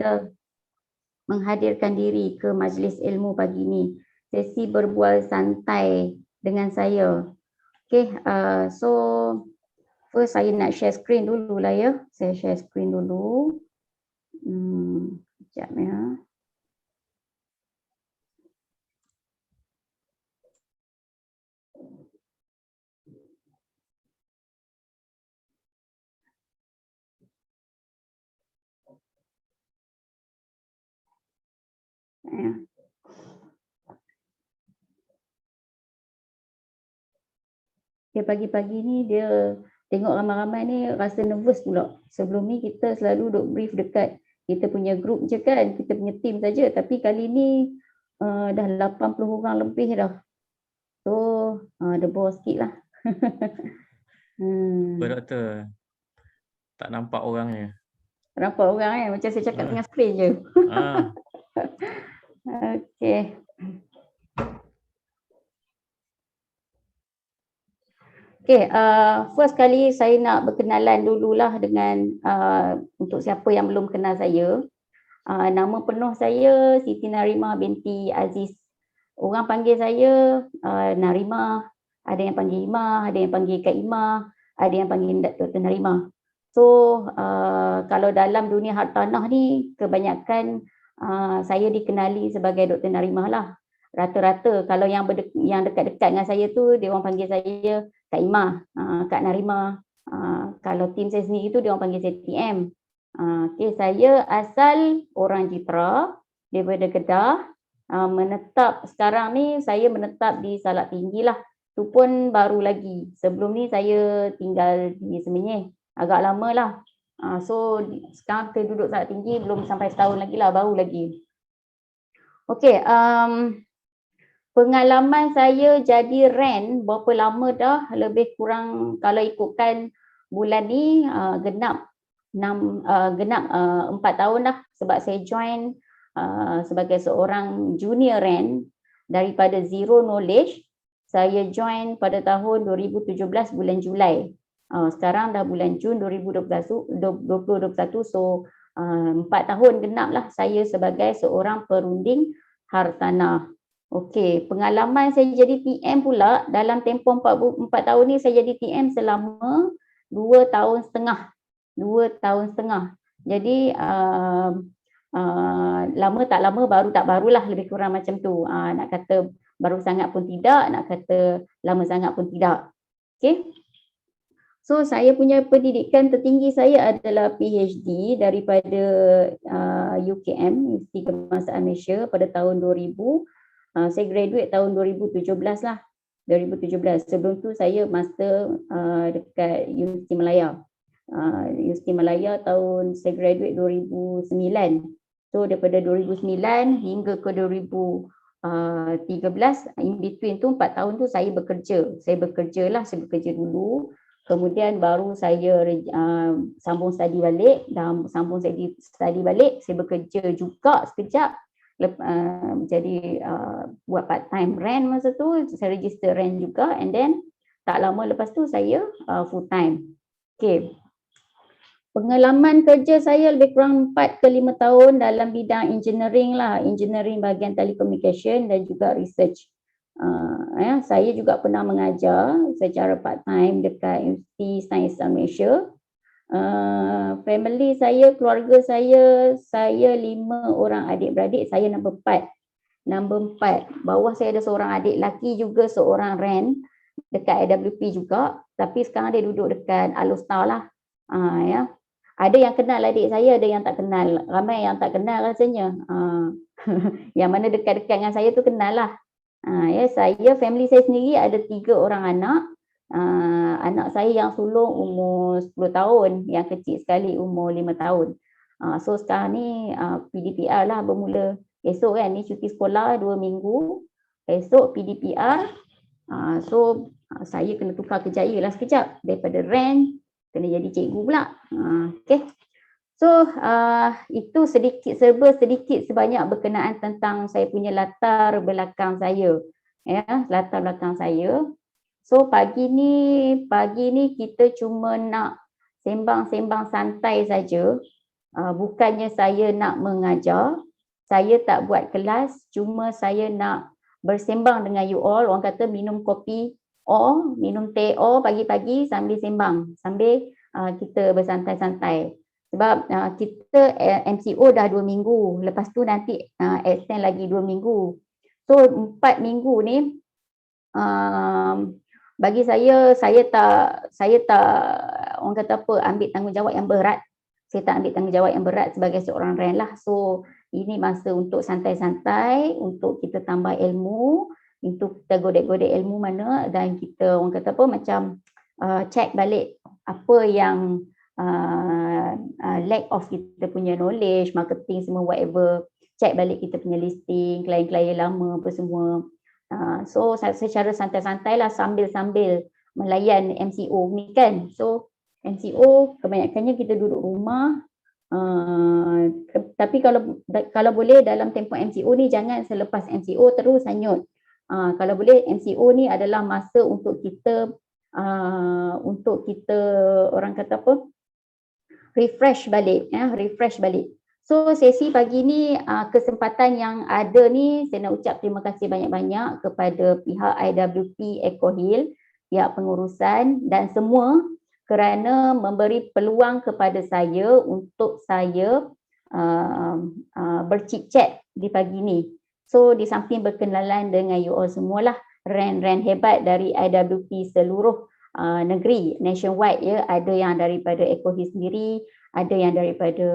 anda menghadirkan diri ke majlis ilmu pagi ni. Sesi berbual santai dengan saya. Okay, so first saya nak share screen dulu lah ya. Saya share screen dulu. Sekejap ya. Dia pagi-pagi ni dia tengok ramai-ramai ni rasa nervous pula. Sebelum ni kita selalu duk brief dekat kita punya group je kan, kita punya team saja. Tapi kali ni dah 80 orang lebih dah. So ada bawah sikit lah. Apa doktor? Tak nampak orangnya. Tak nampak orang macam saya cakap dengan screen je. Okay. Okay, first kali saya nak berkenalan dululah dengan untuk siapa yang belum kenal saya. Nama penuh saya Siti Narimah binti Aziz. Orang panggil saya Narimah, ada yang panggil Imah, ada yang panggil Kak Imah, ada yang panggil Dr. Narimah. So kalau dalam dunia hartanah ni kebanyakan saya dikenali sebagai Dr. Narimah lah. Rata-rata kalau yang dekat-dekat dengan saya tu dia orang panggil saya Kak Imah, Kak Narimah. Kalau tim saya sendiri tu dia orang panggil saya TM. Okay, saya asal orang Jitra daripada Kedah. Menetap sekarang ni saya menetap di Salak Tinggi lah. Tu pun baru lagi. Sebelum ni saya tinggal di Semenyih. Agak lama lah. So sekarang kita duduk Salak Tinggi belum sampai setahun lagi lah, baru lagi. Okay, pengalaman saya jadi RAN berapa lama dah, lebih kurang kalau ikutkan bulan ni genap 4 tahun dah sebab saya join sebagai seorang junior RAN daripada zero knowledge. Saya join pada tahun 2017 bulan Julai. Sekarang dah bulan Jun 2021, so 4 tahun genap lah saya sebagai seorang perunding hartanah. Okey, pengalaman saya jadi TM pula dalam tempoh 4 tahun ni saya jadi TM selama 2 tahun setengah. 2 tahun setengah. Jadi lama tak lama, baru tak barulah, lebih kurang macam tu. Nak kata baru sangat pun tidak, nak kata lama sangat pun tidak. Okey. So saya punya pendidikan tertinggi saya adalah PhD daripada UKM, Universiti Kebangsaan Malaysia pada tahun 2000. Saya graduate tahun 2017 lah. 2017. Sebelum tu saya master dekat Universiti Malaya. Universiti Malaya saya graduate 2009. So daripada 2009 hingga ke 2013, in between tu 4 tahun tu saya bekerja. Saya bekerja dulu. Kemudian baru saya sambung study balik. Saya bekerja juga sekejap. Jadi buat part time RAN masa tu, saya register RAN juga, and then tak lama lepas tu saya full time. Okay. Pengalaman kerja saya lebih kurang 4 ke 5 tahun dalam bidang engineering lah, engineering bahagian telecommunication dan juga research. Saya juga pernah mengajar secara part time dekat Universiti Sains Islam Malaysia. Family saya, keluarga saya 5 orang adik-beradik, saya nombor 4. Bawah saya ada seorang adik lelaki juga, seorang RAN dekat AWP juga, tapi sekarang dia duduk dekat Alostar lah. Ya. Ada yang kenal adik saya, ada yang tak kenal. Ramai yang tak kenal rasanya. Yang mana dekat-dekat dengan saya tu kenal lah. Ya, family saya sendiri ada 3 orang anak. Anak saya yang sulung umur 10 tahun, yang kecil sekali umur 5 tahun. So sekarang ni PDPR lah bermula. Esok kan ni cuti sekolah 2 minggu. Esok PDPR. So saya kena tukar kerjaya lah sekejap. Daripada RAN kena jadi cikgu pula. Okay. So itu serba sedikit sebanyak berkenaan tentang saya punya latar belakang saya. Ya, latar belakang saya. So pagi ni kita cuma nak sembang-sembang santai saja. Bukannya saya nak mengajar, saya tak buat kelas, cuma saya nak bersembang dengan you all. Orang kata minum kopi or, minum teh or pagi-pagi sambil sembang, sambil kita bersantai-santai. Sebab kita MCO dah 2 minggu, lepas tu nanti extend lagi 2 minggu. So 4 minggu ni bagi saya tak orang kata apa, ambil tanggungjawab yang berat. Saya tak ambil tanggungjawab yang berat sebagai seorang RAN lah. So ini masa untuk santai-santai, untuk kita tambah ilmu, untuk kita godek-godek ilmu mana, dan kita orang kata apa, macam check balik apa yang lack of kita punya knowledge, marketing semua whatever, check balik kita punya listing, klien-klien lama apa semua. So secara santai-santai lah sambil-sambil melayan MCO ni kan. So MCO kebanyakannya kita duduk rumah. Tapi kalau boleh dalam tempoh MCO ni jangan selepas MCO terus hanyut. Kalau boleh MCO ni adalah masa untuk kita orang kata apa, refresh balik. So sesi pagi ni kesempatan yang ada ni, saya nak ucap terima kasih banyak-banyak kepada pihak IWP Eco Hill, pihak pengurusan dan semua kerana memberi peluang kepada saya untuk saya bercik-chat di pagi ni. So di samping berkenalan dengan you all semualah, RAN-RAN hebat dari IWP seluruh negeri, nationwide ya, ada yang daripada Eco Hill sendiri, ada yang daripada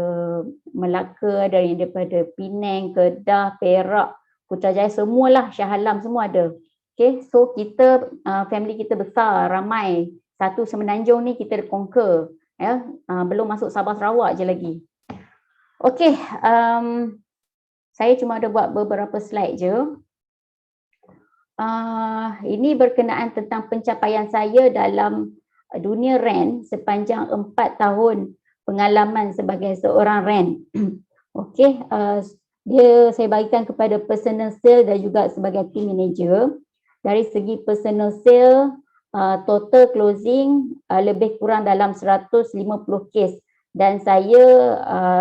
Melaka, ada yang daripada Penang, Kedah, Perak, Putrajaya, semualah, Shah Alam semua ada. Okay, so kita family kita besar, ramai. Satu Semenanjung ni kita conquer, ya. Belum masuk Sabah Sarawak je lagi. Okay, saya cuma ada buat beberapa slide je. Ini berkenaan tentang pencapaian saya dalam dunia RAN sepanjang 4 tahun pengalaman sebagai seorang RAN. Okey, saya bagikan kepada personal sale dan juga sebagai team manager. Dari segi personal sale, total closing lebih kurang dalam 150 case, dan saya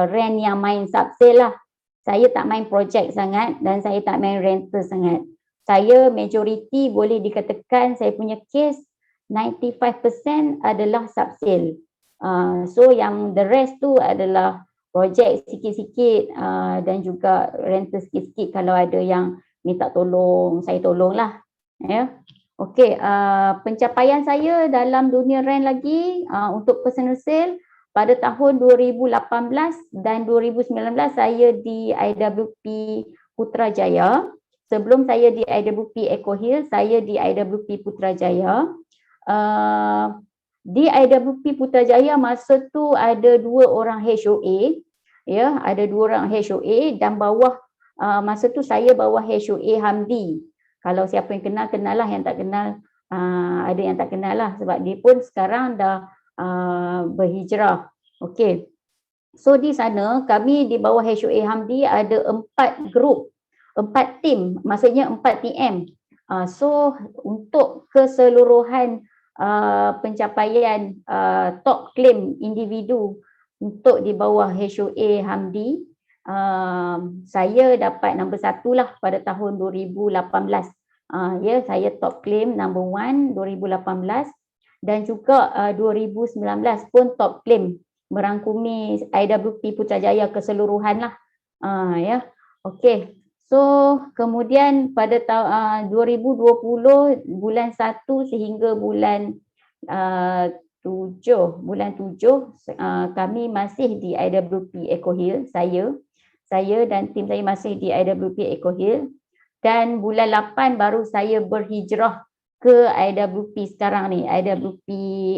RAN yang main sub-sale lah. Saya tak main project sangat dan saya tak main rental sangat. Saya majoriti boleh dikatakan saya punya case 95% adalah sub-sale. So yang the rest tu adalah project sikit-sikit dan juga rental sikit-sikit kalau ada yang minta tolong, saya tolong lah. Ya. Okey, pencapaian saya dalam dunia RAN lagi untuk personal sale pada tahun 2018 dan 2019 saya di IWP Putrajaya. Sebelum saya di IWP Eco Hill, saya di IWP Putrajaya. Di IWP Putrajaya masa tu ada 2 orang HOA, ya, ada 2 orang HOA, dan bawah masa tu saya bawah HOA Hamdi. Kalau siapa yang kenal, kenal lah, yang tak kenal ada yang tak kenal lah, sebab dia pun sekarang dah berhijrah. Okey. So di sana kami di bawah HOA Hamdi ada 4 grup, 4 tim, maksudnya 4 TM. So untuk keseluruhan pencapaian top claim individu untuk di bawah HOA Hamdi, saya dapat nombor 1 lah pada tahun 2018. Ya, saya top claim number 1 2018, dan juga 2019 pun top claim merangkumi IWP Putrajaya keseluruhan lah. Ya, okey. So kemudian pada tahun 2020 bulan 1 sehingga bulan 7 kami masih di IWP Eco Hill, saya dan tim saya masih di IWP Eco Hill, dan bulan 8 baru saya berhijrah ke IWP sekarang ni, IWP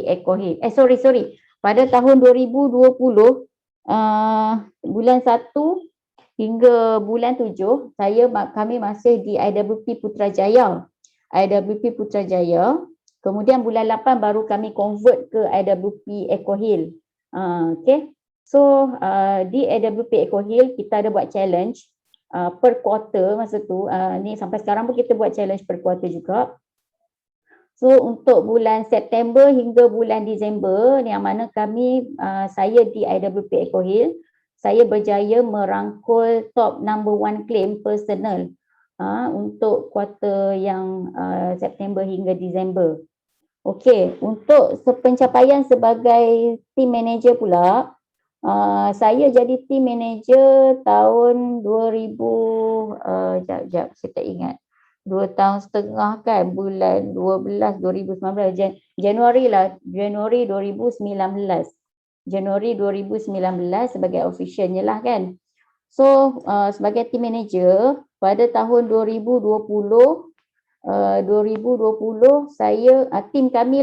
Eco Hill. Sorry. Pada tahun 2020 bulan 1 hingga bulan 7 kami masih di IWP Putrajaya. Kemudian bulan 8 baru kami convert ke IWP Eco Hill. Okay. So di IWP Eco Hill kita ada buat challenge per quarter masa tu. Ni sampai sekarang pun kita buat challenge per quarter juga. So untuk bulan September hingga bulan Disember, yang mana kami saya di IWP Eco Hill, saya berjaya merangkul top number 1 claim personal untuk kuartal yang September hingga Disember. Okey, untuk pencapaian sebagai team manager pula, saya jadi team manager tahun 2000, saya tak ingat. 2 tahun setengah kan, bulan 12 2019, Januari 2019. Januari 2019 sebagai officialnya lah kan. So sebagai team manager pada tahun 2020 saya tim kami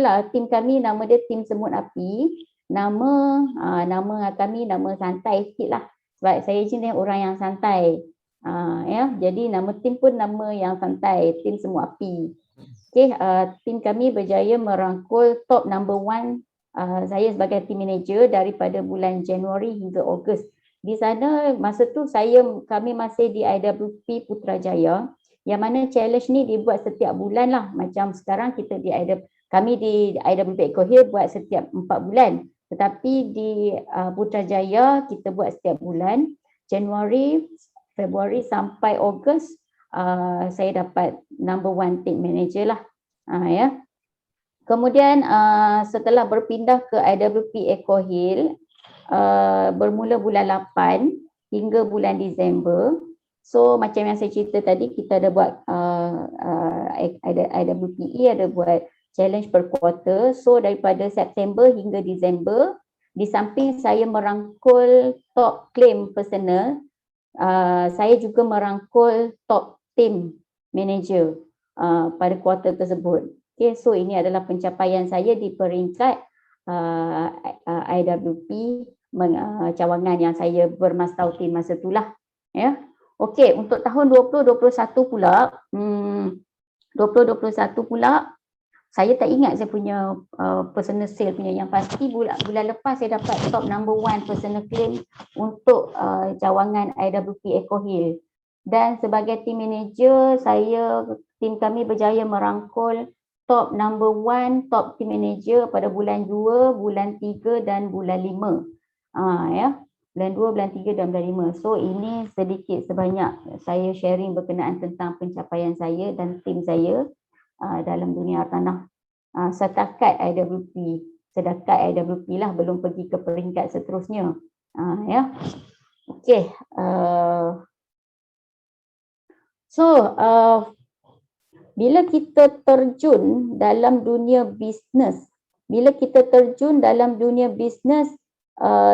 nama dia tim semut api. Nama kami nama santai sikit lah sebab saya jenis orang yang santai. Jadi nama tim pun nama yang santai, tim semut api. Okey, tim kami berjaya merangkul top number 1 saya sebagai team manager daripada bulan Januari hingga Ogos. Di sana masa tu kami masih di IWP Putrajaya, yang mana challenge ni dibuat setiap bulan lah. Macam sekarang kami di IWP Eco Hill buat setiap 4 bulan. Tetapi di Putrajaya kita buat setiap bulan. Januari, Februari sampai Ogos saya dapat number 1 team manager lah. Ya. Kemudian setelah berpindah ke IWP Eco Hill bermula bulan 8 hingga bulan Disember. So macam yang saya cerita tadi, kita ada buat IWPE ada buat challenge per quarter. So daripada September hingga Disember, di samping saya merangkul top claim personal, saya juga merangkul top team manager pada kuartal tersebut. Okay, so ini adalah pencapaian saya di peringkat IWP cawangan yang saya bermastautin masa itulah. Ya. Okey, untuk tahun 2021 pula, 2021 pula saya tak ingat saya punya personal sale punya, yang pasti bulan lepas saya dapat top number 1 personal claim untuk cawangan IWP Eco Hill. Dan sebagai team manager, tim kami berjaya merangkul top number 1 top team manager pada bulan 2, bulan 3 dan bulan 5. Ya. Bulan 2, bulan 3 dan bulan 5. So ini sedikit sebanyak saya sharing berkenaan tentang pencapaian saya dan tim saya dalam dunia hartanah. Setakat IWP lah, belum pergi ke peringkat seterusnya. Ya. Okey. Bila kita terjun dalam dunia bisnes,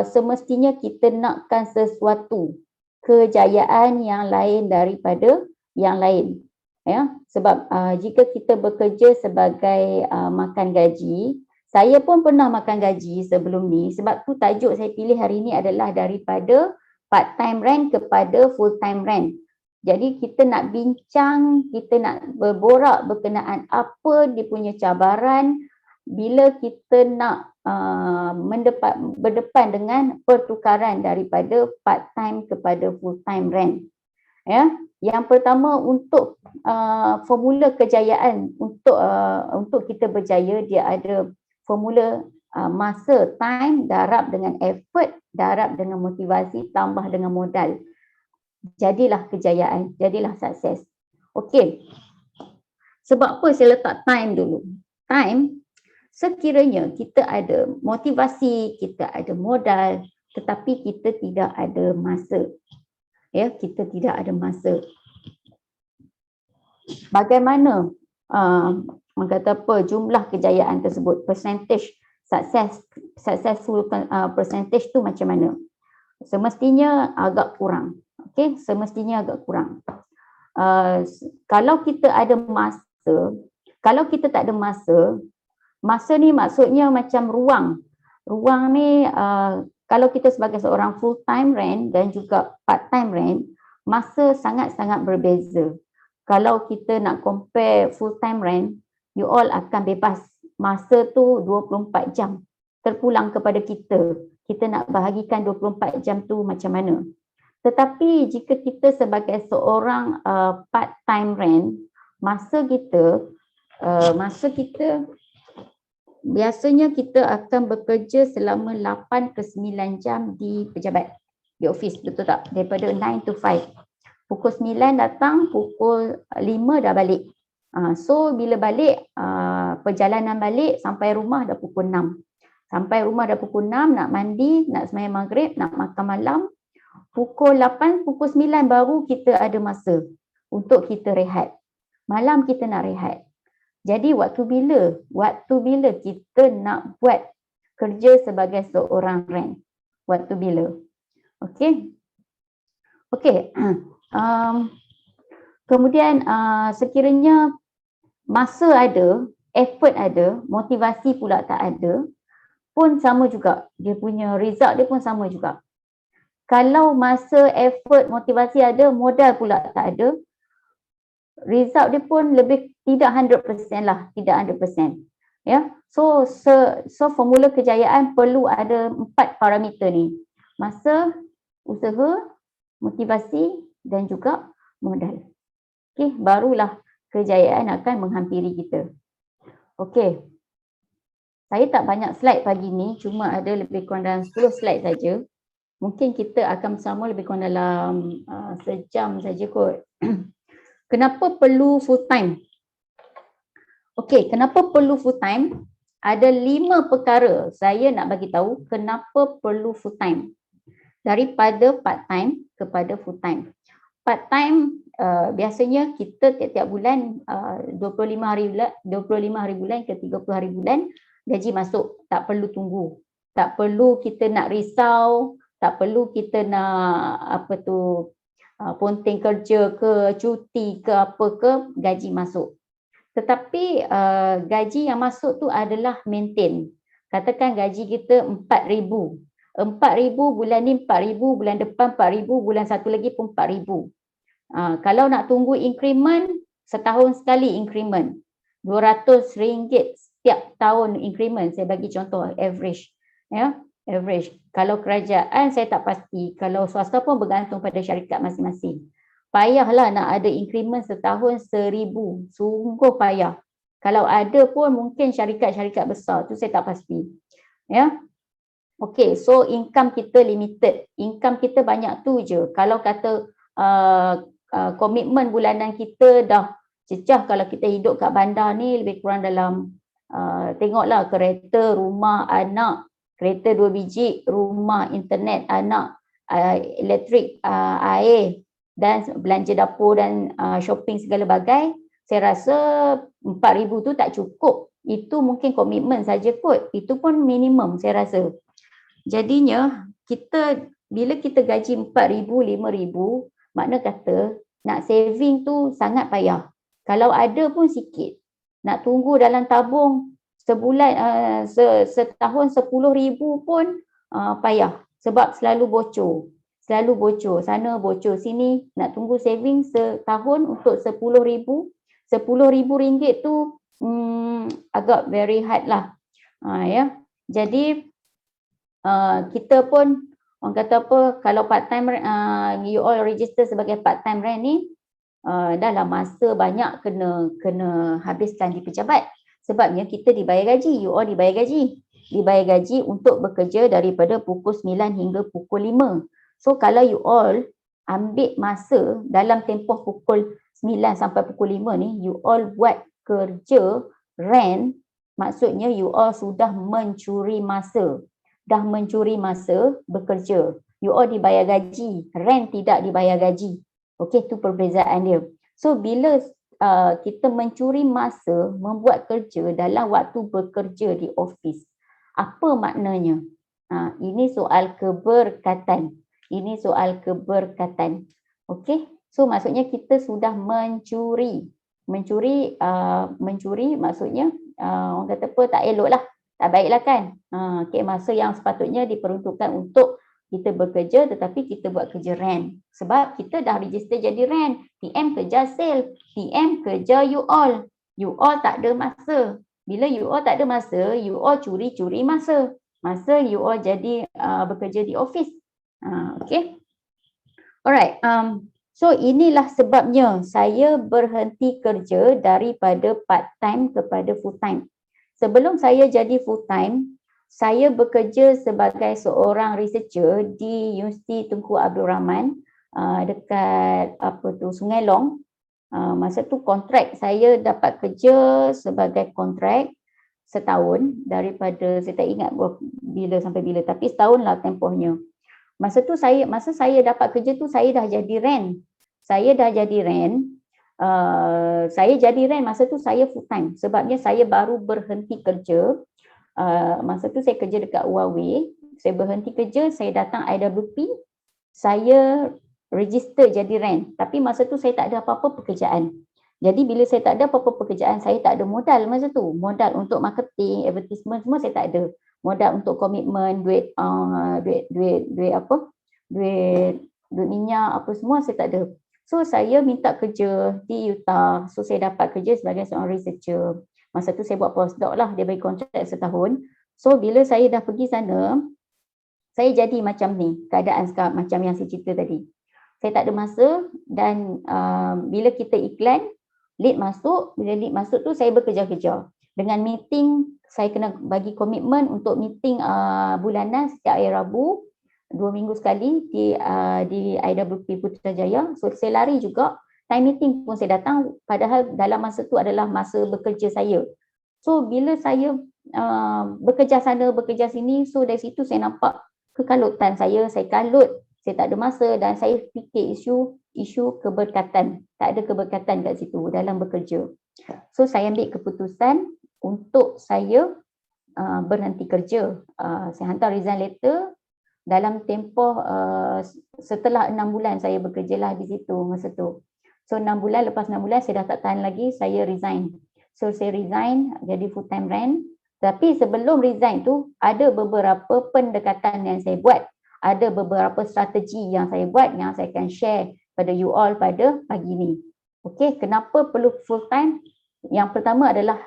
semestinya kita nakkan sesuatu kejayaan yang lain daripada yang lain. Ya, sebab jika kita bekerja sebagai makan gaji, saya pun pernah makan gaji sebelum ni, sebab tu tajuk saya pilih hari ini adalah daripada part time rent kepada full time rent. Jadi kita nak bincang, kita nak berborak berkenaan apa dia punya cabaran bila kita nak berdepan dengan pertukaran daripada part time kepada full time rent. Ya, yang pertama untuk formula kejayaan untuk kita berjaya, dia ada formula masa, time darab dengan effort, darab dengan motivasi, tambah dengan modal. Jadilah kejayaan, jadilah sukses. Okey. Sebab apa saya letak time dulu? Time, sekiranya kita ada motivasi, kita ada modal, tetapi kita tidak ada masa. Ya, kita tidak ada masa. Bagaimana mengata apa jumlah kejayaan tersebut, percentage successful percentage tu macam mana? Semestinya agak kurang. Okey, semestinya agak kurang. Kalau kita ada masa, kalau kita tak ada masa ni maksudnya macam ruang. Ruang ni kalau kita sebagai seorang full time rent dan juga part time rent, masa sangat-sangat berbeza. Kalau kita nak compare full time rent, you all akan bebas. Masa tu 24 jam terpulang kepada kita. Kita nak bahagikan 24 jam tu macam mana. Tetapi jika kita sebagai seorang part time rent, masa kita biasanya kita akan bekerja selama 8 ke 9 jam di pejabat. di office, betul tak? Daripada 9 to 5. Pukul 9 datang, pukul 5 dah balik. So bila balik, perjalanan balik sampai rumah dah pukul 6. Sampai rumah dah pukul 6, nak mandi, nak sembahyang maghrib, nak makan malam. Pukul 8, pukul 9 baru kita ada masa untuk kita rehat. Malam kita nak rehat. Jadi waktu bila? Waktu bila kita nak buat kerja sebagai seorang RAN? Waktu bila? Okey. Okey. Kemudian sekiranya masa ada, effort ada, motivasi pula tak ada, pun sama juga. Dia punya result dia pun sama juga. Kalau masa, effort, motivasi ada, modal pula tak ada, result dia pun lebih tidak 100% lah, tidak 100%. Ya. So formula kejayaan perlu ada 4 parameter ni. Masa, usaha, motivasi dan juga modal. Okey, barulah kejayaan akan menghampiri kita. Okey. Saya tak banyak slide pagi ni, cuma ada lebih kurang dalam 10 slide saja. Mungkin kita akan bersama lebih kurang dalam sejam saja kot. Kenapa perlu full time? Okey, kenapa perlu full time? Ada 5 perkara saya nak bagi tahu kenapa perlu full time. Daripada part time kepada full time. Part time biasanya kita tiap-tiap bulan 25 hari bulan ke 30 hari bulan gaji masuk, tak perlu tunggu. Tak perlu kita nak risau, tak perlu kita nak ponteng kerja ke, cuti ke apa ke, gaji masuk. Tetapi gaji yang masuk tu adalah maintain. Katakan gaji kita 4,000. 4,000 bulan ni 4,000, bulan depan 4,000, bulan satu lagi pun 4,000. Kalau nak tunggu increment, setahun sekali increment. RM200 setiap tahun increment. Saya bagi contoh average. Ya, average. Kalau kerajaan saya tak pasti. Kalau swasta pun bergantung pada syarikat masing-masing. Payahlah nak ada increment setahun 1,000. Sungguh payah. Kalau ada pun mungkin syarikat-syarikat besar. Tu saya tak pasti. Ya. Okey, so income kita limited. Income kita banyak tu je. Kalau kata komitmen bulanan kita dah cecah, kalau kita hidup kat bandar ni lebih kurang dalam tengoklah kereta, rumah, anak, kereta 2 biji, rumah, internet, anak, elektrik, air dan belanja dapur dan shopping segala bagai, saya rasa 4,000 tu tak cukup. Itu mungkin komitmen saja kot. Itu pun minimum saya rasa. Jadinya kita bila kita gaji 4,000, 5,000, makna kata nak saving tu sangat payah. Kalau ada pun sikit. Nak tunggu dalam tabung sebulan, setahun 10,000 pun payah. Sebab selalu bocor. Selalu bocor. Sana bocor sini. Nak tunggu saving setahun untuk 10,000. RM10,000 tu agak very hard lah. Ya. Jadi kita pun orang kata apa, kalau part time you all register sebagai part time RAN ni dahlah masa banyak kena habiskan di pejabat. Sebabnya kita dibayar gaji, you all dibayar gaji. Dibayar gaji untuk bekerja daripada pukul 9 hingga pukul 5. So kalau you all ambil masa dalam tempoh pukul 9 sampai pukul 5 ni, you all buat kerja RAN, maksudnya you all sudah mencuri masa. Dah mencuri masa bekerja. You all dibayar gaji, RAN tidak dibayar gaji. Okey, tu perbezaan dia. So bila kita mencuri masa membuat kerja dalam waktu bekerja di office, apa maknanya? Ini soal keberkatan. Ini soal keberkatan. Okey, so maksudnya kita sudah mencuri. Mencuri maksudnya orang kata apa, tak elok lah. Tak baiklah kan? Okay, masa yang sepatutnya diperuntukkan untuk kita bekerja tetapi kita buat kerja RAN. Sebab kita dah register jadi RAN. PM kerja sale, PM kerja you all. You all tak ada masa. Bila you all tak ada masa, you all curi-curi masa. Masa you all jadi bekerja di office. Okay. Alright. So inilah sebabnya saya berhenti kerja daripada part time kepada full time. Sebelum saya jadi full time, saya bekerja sebagai seorang researcher di Universiti Tunku Abdul Rahman dekat Sungai Long. Masa tu kontrak saya dapat kerja sebagai kontrak setahun, daripada saya tak ingat bila sampai bila, tapi setahun lah tempohnya. Masa saya dapat kerja tu saya dah jadi RAN. Saya jadi RAN masa tu saya full time, sebabnya saya baru berhenti kerja. Masa tu saya kerja dekat Huawei, saya berhenti kerja, saya datang IWP, saya register jadi RAN, tapi masa tu saya tak ada apa-apa pekerjaan. Jadi bila saya tak ada apa-apa pekerjaan, saya tak ada modal masa tu. Modal untuk marketing, advertisement semua saya tak ada. Modal untuk komitmen, duit minyak apa semua saya tak ada. So saya minta kerja di Utah. So saya dapat kerja sebagai seorang researcher. Masa tu saya buat postdoc lah, dia bagi kontrak setahun. So bila saya dah pergi sana, saya jadi macam ni, keadaan sekarang macam yang saya cerita tadi. Saya tak ada masa dan bila kita iklan, lead masuk, bila lead masuk tu saya bekerja-kerja. Dengan meeting, saya kena bagi komitmen untuk meeting bulanan setiap hari Rabu, 2 minggu sekali di IWP Putrajaya. So saya lari juga, time meeting pun saya datang, padahal dalam masa tu adalah masa bekerja saya. So bila saya bekerja sana, bekerja sini, so dari situ saya nampak kekalutan saya kalut. Saya tak ada masa dan saya fikir isu keberkatan. Tak ada keberkatan kat situ dalam bekerja. So saya ambil keputusan untuk saya berhenti kerja. Saya hantar resign letter dalam tempoh setelah 6 bulan saya bekerja lah di situ masa tu. So 6 bulan, lepas 6 bulan saya dah tak tahan lagi, saya resign. So saya resign jadi full time RAN. Tapi sebelum resign tu ada beberapa pendekatan yang saya buat. Ada beberapa strategi yang saya buat yang saya akan share pada you all pada pagi ni. Okey, kenapa perlu full time? Yang pertama adalah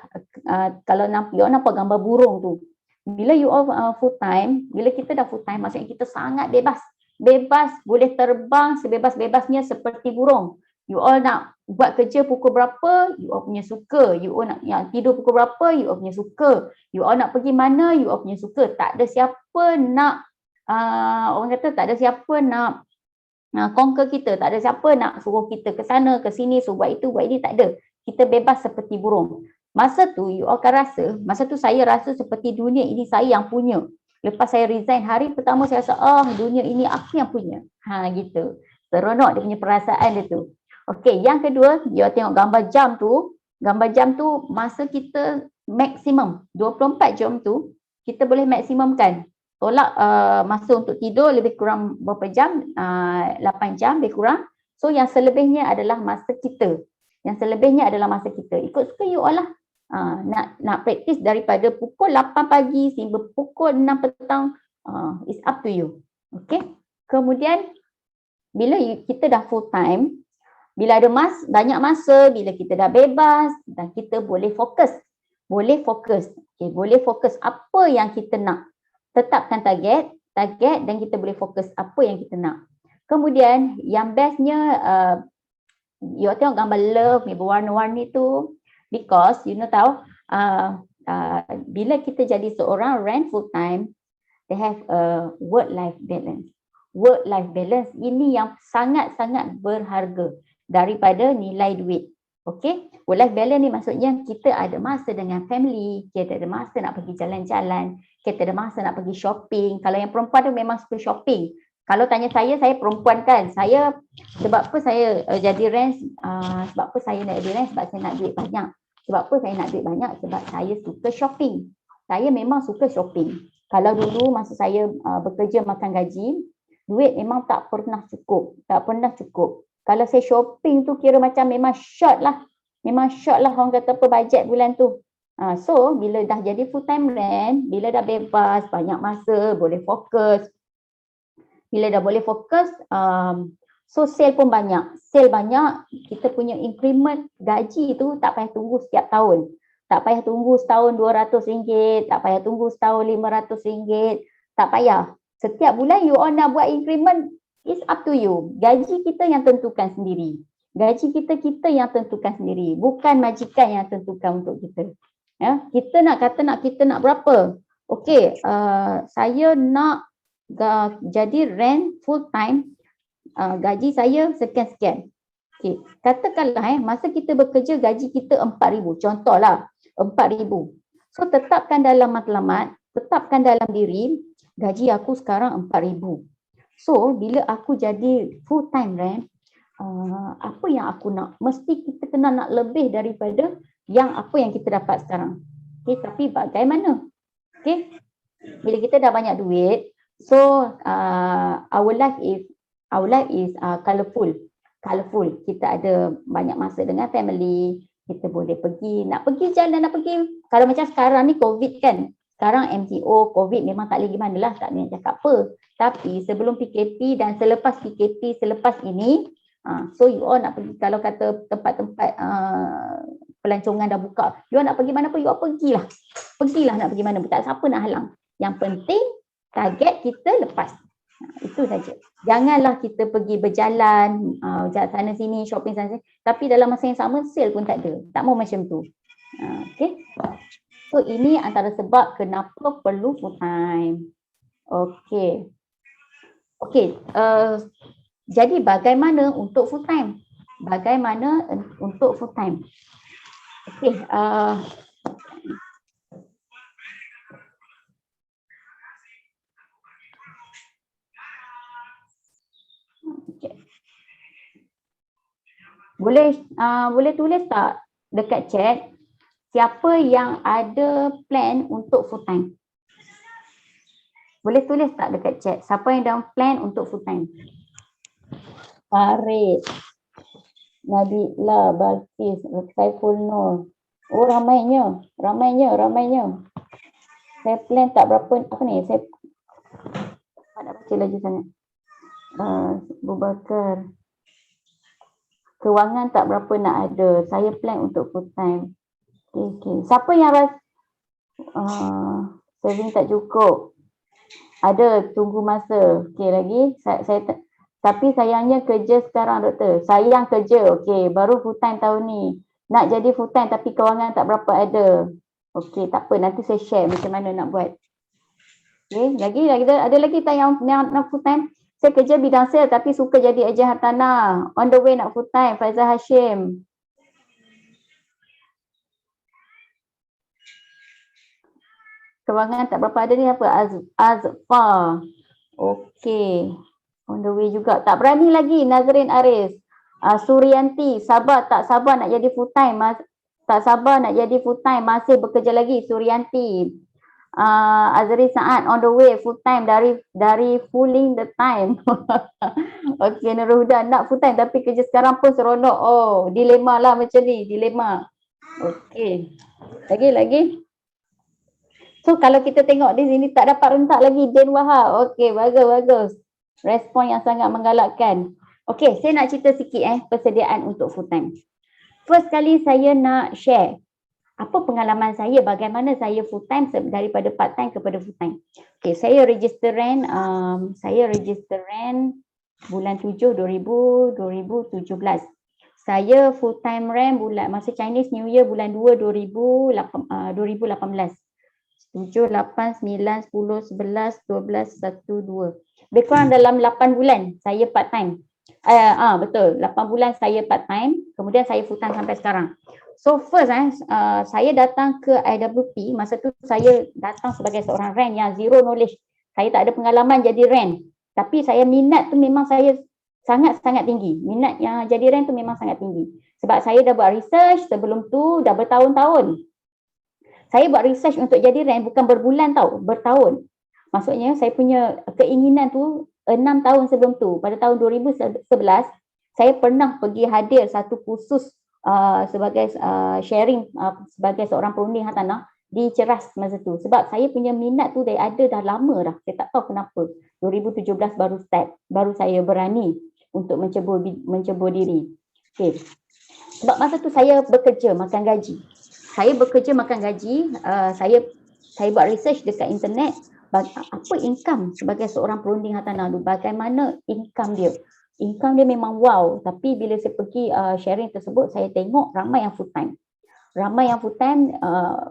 kalau you all nampak gambar burung tu. Bila you all full time, bila kita dah full time, maksudnya kita sangat bebas. Bebas, boleh terbang sebebas-bebasnya seperti burung. You all nak buat kerja pukul berapa, you all punya suka. You all nak tidur pukul berapa, you all punya suka. You all nak pergi mana, you all punya suka. Tak ada siapa nak orang kata tak ada siapa nak conquer kita, tak ada siapa nak suruh kita ke sana ke sini, suruh buat itu buat ini, tak ada. Kita bebas seperti burung. Masa tu you akan rasa, masa tu saya rasa seperti dunia ini saya yang punya. Lepas saya resign, hari pertama saya rasa dunia ini aku yang punya. Gitu. Seronok dia punya perasaan dia tu. Okey, yang kedua, you tengok gambar jam tu. Gambar jam tu masa kita maksimum 24 jam tu kita boleh maksimumkan. Tolak masa untuk tidur lebih kurang berapa jam, 8 jam lebih kurang. So yang selebihnya adalah masa kita. Yang selebihnya adalah masa kita. Ikut suka you all lah. Nak praktis daripada pukul 8 pagi sehingga pukul 6 petang, it's up to you. Okay. Kemudian bila kita dah full time, bila ada banyak masa, bila kita dah bebas dan kita boleh fokus. Okay, boleh fokus apa yang kita nak. Tetapkan target dan kita boleh fokus apa yang kita nak. Kemudian yang bestnya, you tengok gambar love ni berwarna-warni tu, because you know tahu bila kita jadi seorang RAN full time, they have a work-life balance. Work-life balance ini yang sangat-sangat berharga daripada nilai duit. Okay, work-life balance ni maksudnya kita ada masa dengan family, kita ada masa nak pergi jalan-jalan, kita ada masa nak pergi shopping. Kalau yang perempuan tu memang suka shopping. Kalau tanya saya perempuan kan, sebab apa saya jadi RAN, sebab apa saya nak jadi RAN, sebab saya nak duit banyak. Sebab apa saya nak duit banyak? Sebab saya suka shopping. Saya memang suka shopping. Kalau dulu masa saya bekerja makan gaji, duit memang tak pernah cukup. Kalau saya shopping tu kira macam memang short lah. Orang kata apa bajet bulan tu. So bila dah jadi full time RAN, bila dah bebas, banyak masa, boleh fokus. Bila dah boleh fokus, so sale pun banyak. Sale banyak, kita punya increment gaji tu tak payah tunggu setiap tahun. Tak payah tunggu setahun RM200, tak payah tunggu setahun RM500. Tak payah. Setiap bulan you all nak buat increment, it's up to you. Gaji kita yang tentukan sendiri. Kita yang tentukan sendiri. Bukan majikan yang tentukan untuk kita. Ya, kita nak berapa? okey, saya nak jadi rent full time, gaji saya sekian-sekian. Okey, katakanlah masa kita bekerja gaji kita 4,000, contohlah 4,000. So tetapkan dalam matlamat, tetapkan dalam diri, gaji aku sekarang 4,000. So bila aku jadi full time rent, apa yang aku nak? Mesti kita kena nak lebih daripada yang apa yang kita dapat sekarang. Okey, tapi bagaimana? Okey, bila kita dah banyak duit, so our life is colourful. Kita ada banyak masa dengan family, kita boleh pergi, nak pergi jalan, nak pergi. Kalau macam sekarang ni COVID kan, sekarang MCO, COVID memang tak boleh gimana lah, tak boleh cakap apa. Tapi sebelum PKP dan selepas PKP, selepas ini, so you all nak pergi, kalau kata tempat-tempat pelancongan dah buka, you all nak pergi mana pun, you all pergilah. Pergilah nak pergi mana pun, tak siapa nak halang. Yang penting target kita lepas. Itu saja. Janganlah kita pergi berjalan sana sini, shopping sana sini, tapi dalam masa yang sama sale pun tak ada. Tak mau macam tu. Okay. So ini antara sebab kenapa perlu full time. Okay. Okay. Jadi bagaimana untuk full time? Bagaimana untuk full time? Okay. Boleh tulis tak dekat chat siapa yang ada plan untuk full time? Boleh tulis tak dekat chat siapa yang dah plan untuk full time? Farid, Nabila, Balkis, Saiful Nur. Oh ramainya. Saya plan tak berapa, apa ni, saya nak baca lagi sangat. Abu Bakar. Kewangan tak berapa nak ada. Saya plan untuk full time. Okay. Siapa yang rasa saving tak cukup? Ada, tunggu masa. Okey lagi. Tapi sayangnya kerja sekarang doktor. Sayang kerja. Okey, baru full time tahun ni. Nak jadi full time tapi kewangan tak berapa ada. Okey, tak apa. Nanti saya share macam mana nak buat. Okey, lagi ada lagi tak yang nak full time? Saya kerja bidang sales tapi suka jadi ejen hartanah. On the way nak full time. Faizal Hashim. Kewangan tak berapa ada ni apa? Azfar. Okey. On the way juga. Tak berani lagi Nazrin Aris. Suryanti. Sabar tak sabar nak jadi full time. Tak sabar nak jadi full time. Masih bekerja lagi Suryanti. Azri Saad on the way full time dari fooling the time. Okey, Nurul Huda nak full time tapi kerja sekarang pun seronok. Oh, dilema lah macam ni, dilema. Okey. Lagi. So kalau kita tengok di sini tak dapat rentak lagi Din Wahab. Okey, bagus. Respon yang sangat menggalakkan. Okey, saya nak cerita sikit persediaan untuk full time. First kali saya nak share apa pengalaman saya, bagaimana saya full time daripada part time kepada full time. Okay, saya register rent bulan 7 2017. Saya full time rent masa Chinese New Year bulan 2 2018. 7, 8, 9, 10, 11, 12, 1, 2. Lebih kurang dalam 8 bulan saya part time. Betul, 8 bulan saya part time, kemudian saya full time sampai sekarang. So first saya datang ke IWP, masa tu saya datang sebagai seorang rent yang zero knowledge. Saya tak ada pengalaman jadi rent. Tapi saya minat tu memang saya sangat-sangat tinggi. Minat yang jadi rent tu memang sangat tinggi. Sebab saya dah buat research sebelum tu dah bertahun-tahun. Saya buat research untuk jadi rent bukan berbulan tau, bertahun. Maksudnya saya punya keinginan tu 6 tahun sebelum tu. Pada tahun 2011, saya pernah pergi hadir satu kursus sebagai sharing sebagai seorang perunding hartanah di Ceras masa tu. Sebab saya punya minat tu dah lama dah. Saya tak tahu kenapa. 2017 baru start. Baru saya berani untuk mencebur diri. Okay. Sebab masa tu saya bekerja makan gaji. Saya buat research dekat internet. Apa income sebagai seorang perunding hartanah tu? Bagaimana income dia? Income dia memang wow, tapi bila saya pergi sharing tersebut, saya tengok ramai yang full time. Ramai yang full time,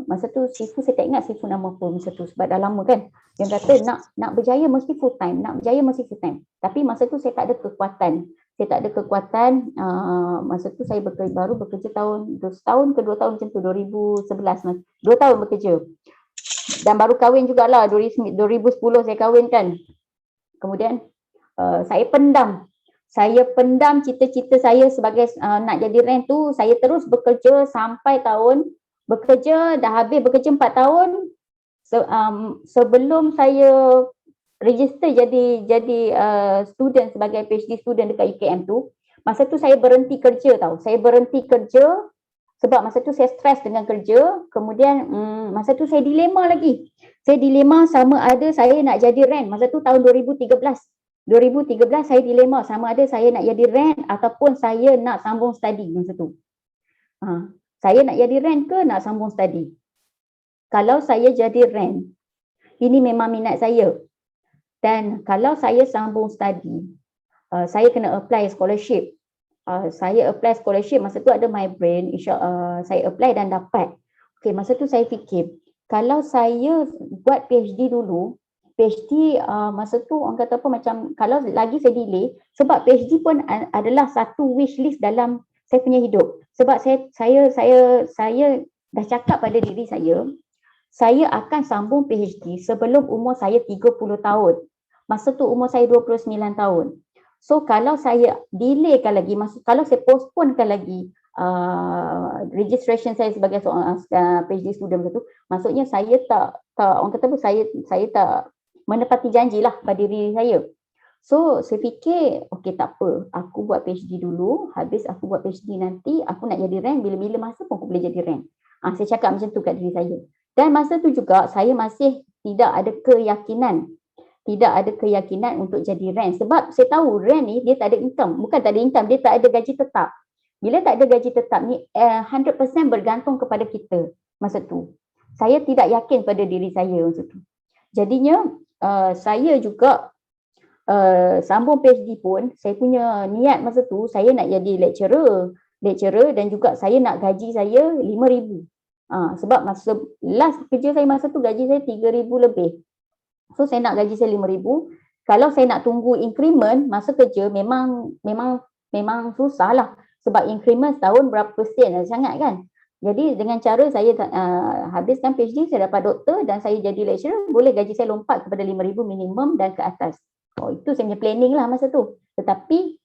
masa tu Sifu saya tak ingat Sifu nama apa masa tu sebab dah lama kan. Yang kata nak berjaya mesti full time, nak berjaya mesti full time. Tapi masa tu saya tak ada kekuatan. Saya tak ada kekuatan, masa tu saya baru bekerja setahun ke 2 tahun macam tu, 2011, 2 tahun bekerja. Dan baru kahwin jugalah, 2010 saya kahwin kan. Kemudian saya pendam cita-cita saya sebagai nak jadi rent tu. Saya terus bekerja sampai tahun bekerja, dah habis bekerja 4 tahun sebelum saya register jadi student sebagai PhD student dekat UKM tu. Masa tu saya berhenti kerja tau. Saya berhenti kerja sebab masa tu saya stres dengan kerja. Kemudian masa tu saya dilema lagi. Saya dilema sama ada saya nak jadi rent. Masa tu tahun 2013 saya dilema sama ada saya nak jadi rent ataupun saya nak sambung study masa tu. Saya nak jadi rent ke nak sambung study? Kalau saya jadi rent, ini memang minat saya. Dan kalau saya sambung study, saya kena apply scholarship. Saya apply scholarship, masa tu ada My Brain, saya apply dan dapat. Okay, masa tu saya fikir, kalau saya buat PhD dulu, PhD masa tu orang kata apa macam kalau lagi saya delay, sebab PhD pun adalah satu wish list dalam saya punya hidup. Sebab saya dah cakap pada diri saya akan sambung PhD sebelum umur saya 30 tahun. Masa tu umur saya 29 tahun. So kalau saya delaykan lagi, kalau saya postponekan lagi registration saya sebagai seorang PhD student tu, maksudnya saya tak orang kata apa, saya tak menepati janjilah pada diri saya. So saya fikir okey tak apa, aku buat PhD dulu, habis aku buat PhD nanti aku nak jadi rank, bila-bila masa pun aku boleh jadi rank. Saya cakap macam tu kat diri saya. Dan masa tu juga saya masih tidak ada keyakinan untuk jadi rank, sebab saya tahu rank ni dia tak ada income, bukan tak ada income, dia tak ada gaji tetap. Bila tak ada gaji tetap ni 100% bergantung kepada kita masa tu. Saya tidak yakin pada diri saya masa tu. Jadinya saya juga sambung PhD pun, saya punya niat masa tu saya nak jadi lecturer dan juga saya nak gaji saya 5,000. Sebab masa last kerja saya masa tu gaji saya 3,000 lebih. So saya nak gaji saya 5,000. Kalau saya nak tunggu increment masa kerja memang susah lah. Sebab increment setahun berapa sen sangat kan. Jadi dengan cara saya habiskan PhD, saya dapat doktor dan saya jadi lecturer, boleh gaji saya lompat kepada 5,000 minimum dan ke atas. Itu saya punya planning lah masa tu. Tetapi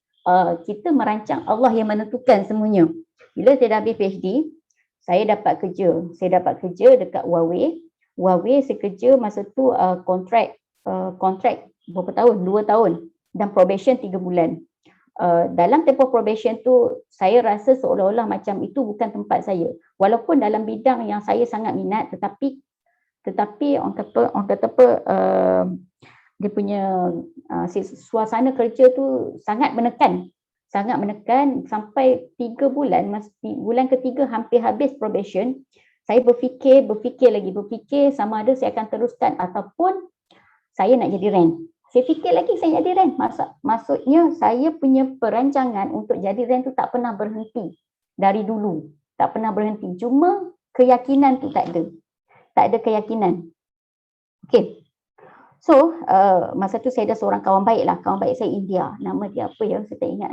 kita merancang, Allah yang menentukan semuanya. Bila saya dah habis PhD, saya dapat kerja dekat Huawei. Saya kerja masa tu kontrak berapa tahun? 2 tahun dan probation 3 bulan. Dalam tempoh probation tu saya rasa seolah-olah macam itu bukan tempat saya. Walaupun dalam bidang yang saya sangat minat, tetapi orang kata apa, dia punya suasana kerja tu sangat menekan sampai 3 bulan, bulan ketiga hampir habis probation. Saya berfikir sama ada saya akan teruskan ataupun saya nak jadi rank. Saya fikir lagi saya jadi rank. Maksudnya saya punya perancangan untuk jadi rank tu tak pernah berhenti dari dulu. Tak pernah berhenti. Cuma keyakinan tu tak ada. Tak ada keyakinan. Okay. So masa tu saya ada seorang kawan baik lah. Kawan baik saya India. Nama dia apa ya? Saya tak ingat.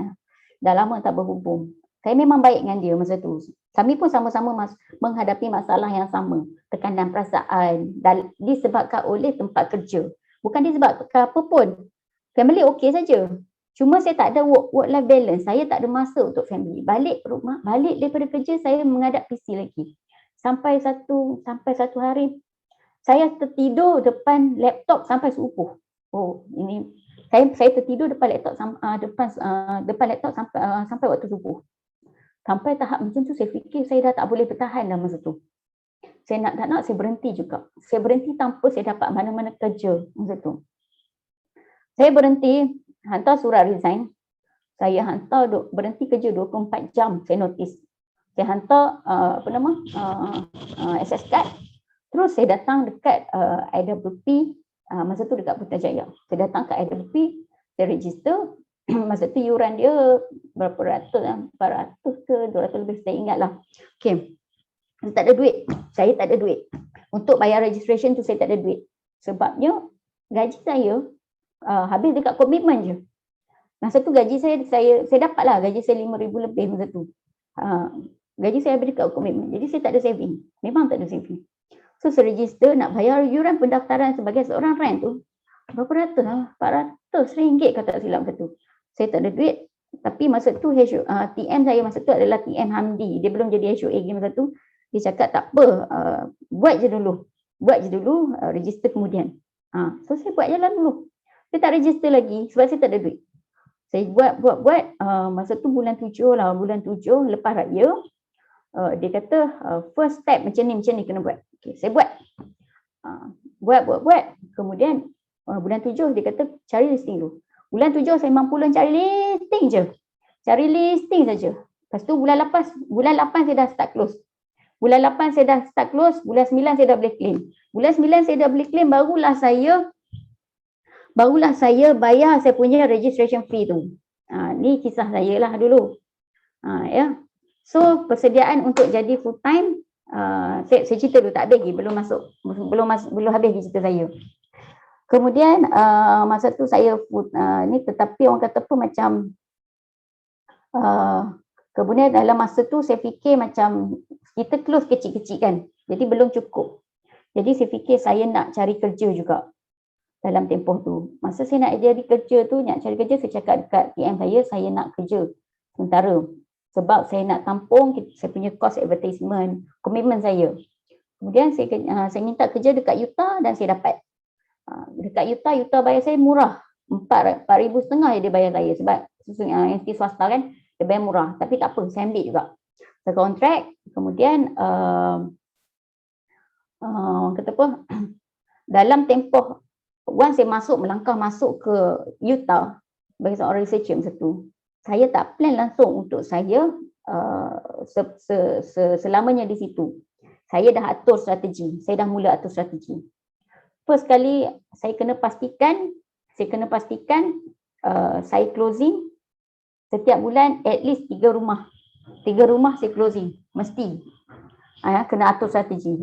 Dah lama tak berhubung. Saya memang baik dengan dia masa tu. Kami pun sama-sama menghadapi masalah yang sama. Tekanan perasaan disebabkan oleh tempat kerja. Bukan disebabkan apa pun. Family okey saja. Cuma saya tak ada work-life balance. Saya tak ada masa untuk family. Balik rumah, balik daripada kerja saya menghadap PC lagi. Sampai satu hari saya tertidur depan laptop sampai subuh. Ini saya tertidur depan laptop depan laptop sampai waktu subuh. Sampai tahap macam tu saya fikir saya dah tak boleh bertahan dah masa tu. Saya tak nak saya berhenti juga. Saya berhenti tanpa saya dapat mana-mana kerja masa tu. Saya berhenti, hantar surat resign. Saya hantar berhenti kerja 24 jam saya notice. Saya hantar access card. Terus saya datang dekat IWP, masa tu dekat Putrajaya. Saya datang ke IWP, saya register. Masa tu yuran dia berapa ratus, 400 ke 200 lebih, saya ingat lah. Okay. Tak ada duit. Saya tak ada duit. Untuk bayar registration tu saya tak ada duit. Sebabnya gaji saya habis dekat komitmen je. Masa tu gaji saya dapat lah gaji saya 5,000 lebih masa tu. Gaji saya habis dekat komitmen. Jadi saya tak ada saving. Memang tak ada saving. So saya register nak bayar yuran pendaftaran sebagai seorang rent tu. Berapa ratus lah? RM400 kalau tak silap masa tu. Saya tak ada duit. Tapi masa tu TM saya masa tu adalah TM Hamdi. Dia belum jadi HOA lagi masa tu. Dia cakap tak apa, buat je dulu. Register kemudian. So saya buat jalan dulu. Saya tak register lagi sebab saya tak ada duit. Saya buat, masa tu bulan 7 lah. Bulan 7 lepas raya. Dia kata first step macam ni kena buat. Okay, saya buat. Buat. Kemudian bulan 7 dia kata cari listing dulu. Bulan 7 saya mampu cari listing je. Cari listing saja. Lepas tu bulan 8 saya dah start close. Bulan 8 saya dah start close, bulan 9 saya dah boleh claim. Bulan 9 saya dah boleh claim, barulah saya bayar saya punya registration fee tu. Ni kisah saya lah dulu. Ya. So persediaan untuk jadi full time, saya cerita dulu, tak habis lagi, belum habis lagi cerita saya. Kemudian masa tu saya ni, tetapi orang kata apa macam kemudian dalam masa tu saya fikir macam kita close kecil-kecil kan. Jadi belum cukup. Jadi saya fikir saya nak cari kerja juga dalam tempoh tu. Masa saya nak cari kerja, saya cakap dekat TM saya nak kerja sementara. Sebab saya nak tampung saya punya cost advertisement, komitmen saya. Kemudian saya minta kerja dekat Utah dan saya dapat. Dekat Utah bayar saya murah. 4,500 je dia bayar saya. Sebab institusi swasta kan, dia bayar murah. Tapi tak apa, saya ambil juga. Saya kontrak, kemudian kata apa, dalam tempoh once saya melangkah masuk ke Utah sebagai seorang researcher masa tu, saya tak plan langsung untuk saya selamanya di situ. Saya dah atur strategi, saya dah mula atur strategi. First kali saya kena pastikan saya closing setiap bulan at least 3 rumah. 3 rumah saya closing, mesti. Kena atur strategi.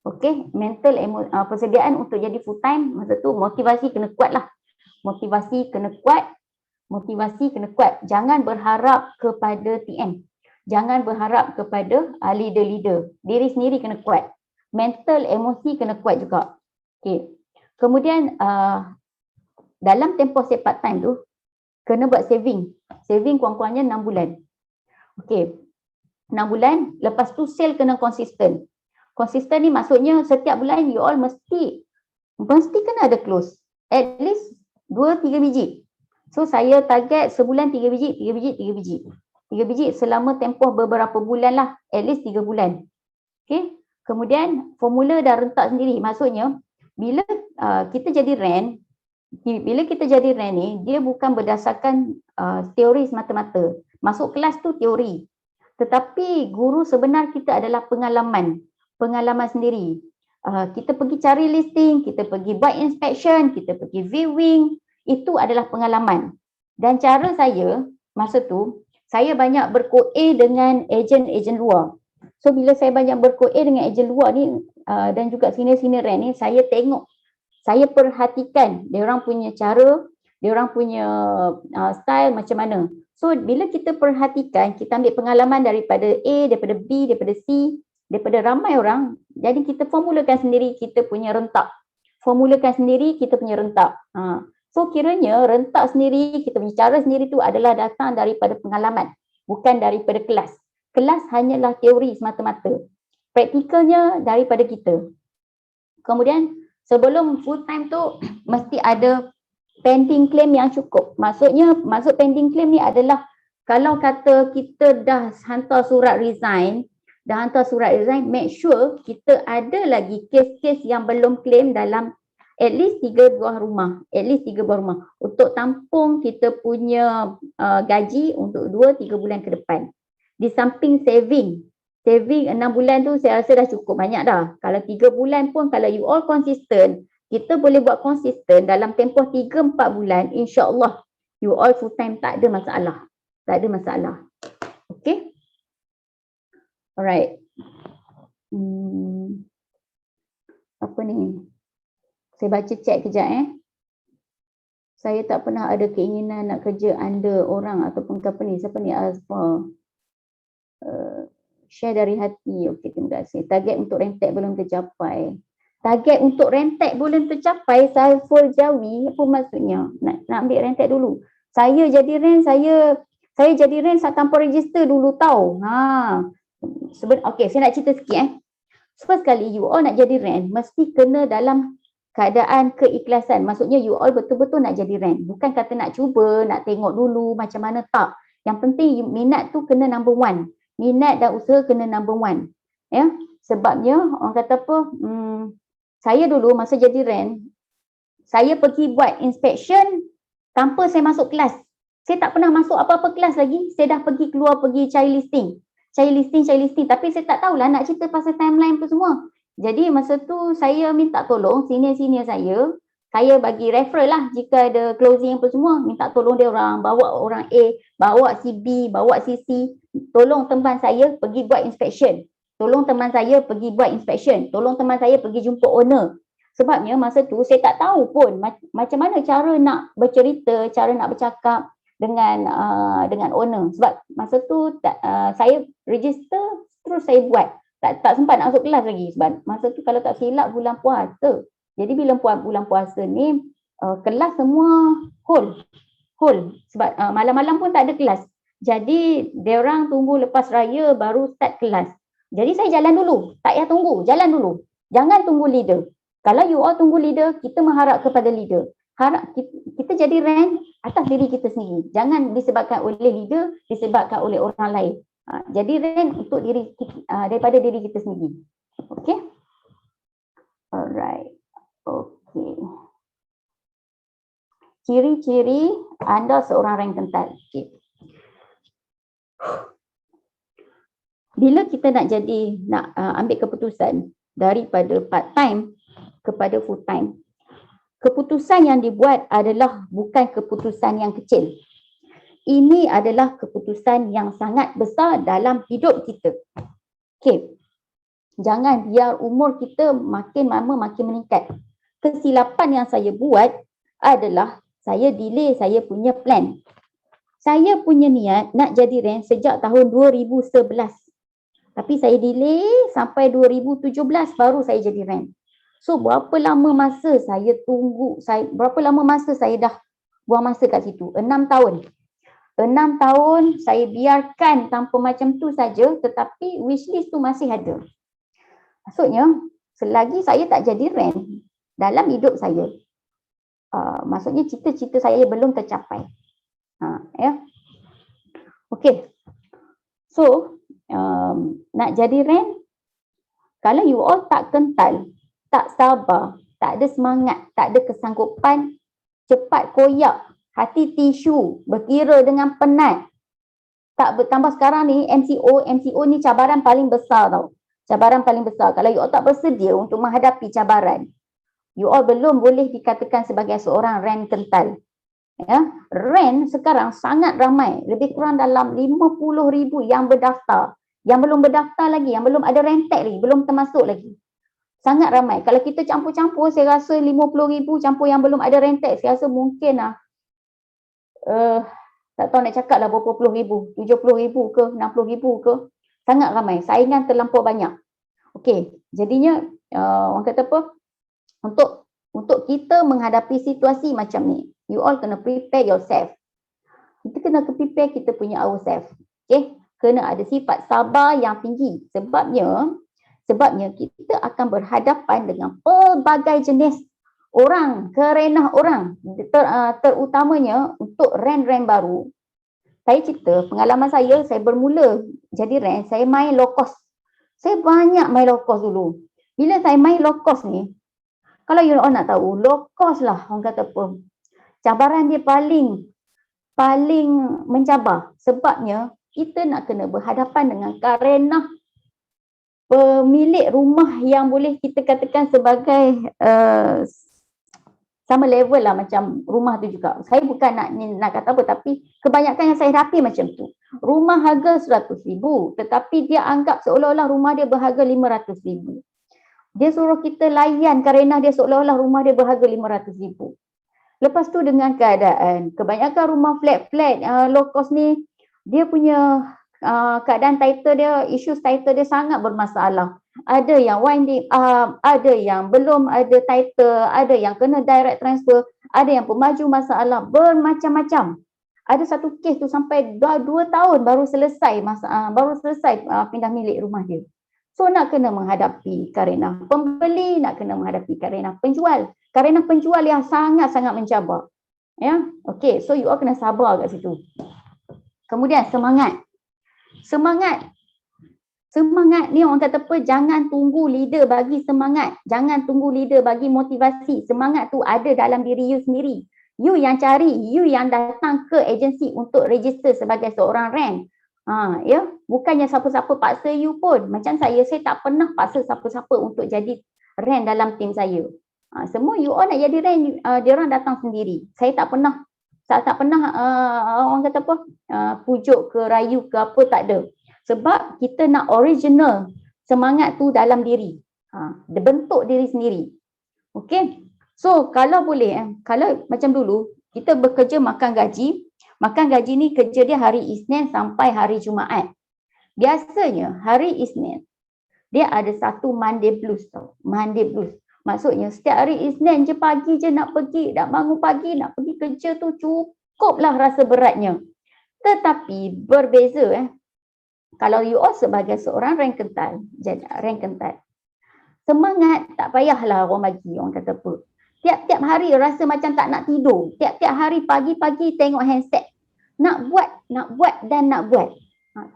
Okey, persediaan untuk jadi full time masa tu motivasi kena kuat lah. Motivasi kena kuat. Jangan berharap kepada TM. Jangan berharap kepada leader-leader. Diri sendiri kena kuat. Mental, emosi kena kuat juga. Okey. Kemudian dalam tempoh saya part time tu kena buat saving. Saving kurang-kurangnya 6 bulan. Okey. 6 bulan, lepas tu sale kena konsisten. Konsisten ni maksudnya setiap bulan you all mesti kena ada close. At least 2-3 biji. So saya target sebulan 3 biji. 3 biji selama tempoh beberapa bulan lah. At least 3 bulan. Okay. Kemudian formula dah rentak sendiri. Maksudnya bila kita jadi rent ni, dia bukan berdasarkan teori semata-mata. Masuk kelas tu teori. Tetapi guru sebenar kita adalah pengalaman sendiri. Kita pergi cari listing, kita pergi buat inspection, kita pergi viewing, itu adalah pengalaman. Dan cara saya masa tu, saya banyak berkoe dengan ejen-ejen luar. So bila saya banyak berkoe dengan ejen luar ni dan juga senior-senior rent ni, saya tengok, saya perhatikan dia orang punya cara, dia orang punya style macam mana. So bila kita perhatikan, kita ambil pengalaman daripada A, daripada B, daripada C, daripada ramai orang, jadi kita formulakan sendiri kita punya rentak. So kiranya rentak sendiri, kita punya cara sendiri tu adalah datang daripada pengalaman, bukan daripada kelas. Kelas hanyalah teori semata-mata. Praktikalnya daripada kita. Kemudian sebelum full time tu mesti ada pending claim yang cukup. Maksud pending claim ni adalah kalau kata kita dah hantar surat resign, make sure kita ada lagi kes-kes yang belum claim dalam at least 3 buah rumah. Untuk tampung kita punya gaji untuk 2-3 bulan ke depan. Di samping saving 6 bulan tu saya rasa dah cukup banyak dah. Kalau 3 bulan pun kalau you all konsisten, kita boleh buat konsisten dalam tempoh 3-4 bulan, insya-Allah you all full time tak ada masalah. Okay? Alright. Apa ni? Saya baca chat kejap Saya tak pernah ada keinginan nak kerja under orang ataupun company. Siapa ni? Azfar. Share dari hati. Okey, terima kasih. Target untuk rentek belum tercapai. Target untuk rentek belum tercapai, saya full Jawi. Apa maksudnya? Nak ambil rentek dulu. Saya jadi rent, saya jadi rent tanpa register dulu tau. Okey, saya nak cerita sikit First kali you all nak jadi rent, mesti kena dalam keadaan keikhlasan. Maksudnya you all betul-betul nak jadi rent. Bukan kata nak cuba, nak tengok dulu macam mana, tak. Yang penting minat tu kena number one. Minat dan usaha kena number one. Ya, sebabnya orang kata apa, saya dulu masa jadi rent, saya pergi buat inspection tanpa saya masuk kelas. Saya tak pernah masuk apa-apa kelas lagi. Saya dah pergi keluar, pergi cari listing. Tapi saya tak tahulah nak cerita pasal timeline tu semua. Jadi masa tu saya minta tolong senior-senior saya bagi referral lah jika ada closing apa semua, minta tolong dia orang, bawa orang A, bawa si B, bawa si C, tolong teman saya pergi buat inspection. Tolong teman saya pergi buat inspection. Tolong teman saya pergi jumpa owner. Sebabnya masa tu saya tak tahu pun macam mana cara nak bercerita, cara nak bercakap dengan owner. Sebab masa tu saya register terus saya buat. Tak sempat nak masuk kelas lagi sebab masa tu kalau tak silap bulan puasa. Jadi bila bulan puasa ni kelas semua hold sebab malam-malam pun tak ada kelas. Jadi dia orang tunggu lepas raya baru start kelas. Jadi saya jalan dulu, tak payah tunggu, jalan dulu. Jangan tunggu leader. Kalau you all tunggu leader, kita mengharap kepada leader. Harap kita jadi rent atas diri kita sendiri. Jangan disebabkan oleh leader, disebabkan oleh orang lain. Jadi rent untuk diri daripada diri kita sendiri. Okay? Alright. Okay. Ciri-ciri anda seorang rent kental. Okay. Bila kita nak ambil keputusan daripada part time kepada full time, keputusan yang dibuat adalah bukan keputusan yang kecil. Ini adalah keputusan yang sangat besar dalam hidup kita. Okay. Jangan biar umur kita makin lama makin meningkat. Kesilapan yang saya buat adalah saya delay saya punya plan. Saya punya niat nak jadi rent sejak tahun 2011. Tapi saya delay sampai 2017 baru saya jadi rent. So berapa lama masa saya tunggu, berapa lama masa saya dah buang masa kat situ? 6 tahun. 6 tahun saya biarkan tanpa macam tu saja, tetapi wishlist tu masih ada. Maksudnya, selagi saya tak jadi rent dalam hidup saya, maksudnya cita-cita saya belum tercapai. Ya. Okay. So, nak jadi rent, kalau you all tak kental, tak sabar, tak ada semangat, tak ada kesanggupan, cepat koyak, hati tisu, berkira dengan penat. Tak bertambah sekarang ni MCO ni cabaran paling besar tau. Cabaran paling besar. Kalau you all tak bersedia untuk menghadapi cabaran, you all belum boleh dikatakan sebagai seorang rent kental. Ya, rent sekarang sangat ramai, lebih kurang dalam 50,000 yang berdaftar. Yang belum berdaftar lagi, yang belum ada rentek lagi, belum termasuk lagi. Sangat ramai. Kalau kita campur-campur, saya rasa 50,000 campur yang belum ada rentek, saya rasa mungkin tak tahu nak cakap lah berapa puluh ribu, 70,000 ke, 60,000 ke. Sangat ramai, saingan terlampau banyak. Okey, jadinya orang kata apa, untuk kita menghadapi situasi macam ni, you all kena prepare yourself. Kita kena prepare kita punya ourselves. Okay, kena ada sifat sabar yang tinggi. Sebabnya kita akan berhadapan dengan pelbagai jenis orang, kerenah orang, terutamanya untuk rent-rent baru. Saya cerita pengalaman saya bermula jadi rent, saya main low cost. Saya banyak main low cost dulu. Bila saya main low cost ni, kalau you all nak tahu, low cost lah orang kata apa, cabaran dia paling mencabar. Sebabnya kita nak kena berhadapan dengan karenah pemilik rumah yang boleh kita katakan sebagai sama level lah macam rumah tu juga. Saya bukan nak kata apa, tapi kebanyakan yang saya hadapi macam tu. rumah harga 100,000 tetapi dia anggap seolah-olah rumah dia berharga 500,000. Dia suruh kita layan kerana dia seolah-olah rumah dia berharga 500,000. Lepas tu dengan keadaan kebanyakan rumah flat-flat low cost ni, dia punya keadaan title dia, isu title dia sangat bermasalah. Ada yang winding up, ada yang belum ada title, ada yang kena direct transfer, ada yang pemaju masalah, bermacam-macam. Ada satu kes tu sampai 2 tahun baru selesai pindah milik rumah dia. So nak kena menghadapi kerana pembeli, nak kena menghadapi kerana penjual. Kerana penjual yang sangat-sangat mencabar. Ya, okey, so you all kena sabar kat situ. Kemudian semangat. Semangat ni orang kata apa, jangan tunggu leader bagi semangat. Jangan tunggu leader bagi motivasi. Semangat tu ada dalam diri you sendiri. You yang cari, you yang datang ke agensi untuk register sebagai seorang rank. Ya, bukannya siapa-siapa paksa you pun. Macam saya tak pernah paksa siapa-siapa untuk jadi rank dalam tim saya. Semua you all nak jadi rank, dia orang datang sendiri. Saya tak pernah orang kata apa, pujuk ke, rayu ke apa, tak ada. Sebab kita nak original semangat tu dalam diri. Dia bentuk diri sendiri. Okey. So kalau boleh, kalau macam dulu kita bekerja makan gaji ni kerja dia hari Isnin sampai hari Jumaat. Biasanya hari Isnin dia ada satu Monday blues tau. Monday blues. Maksudnya setiap hari Isnin je pagi je nak bangun pagi nak pergi kerja tu cukuplah rasa beratnya. Tetapi berbeza kalau you all sebagai seorang rank kental, semangat tak payahlah orang bagi, orang kata apa. Tiap-tiap hari rasa macam tak nak tidur. Tiap-tiap hari pagi-pagi tengok handset. Nak buat.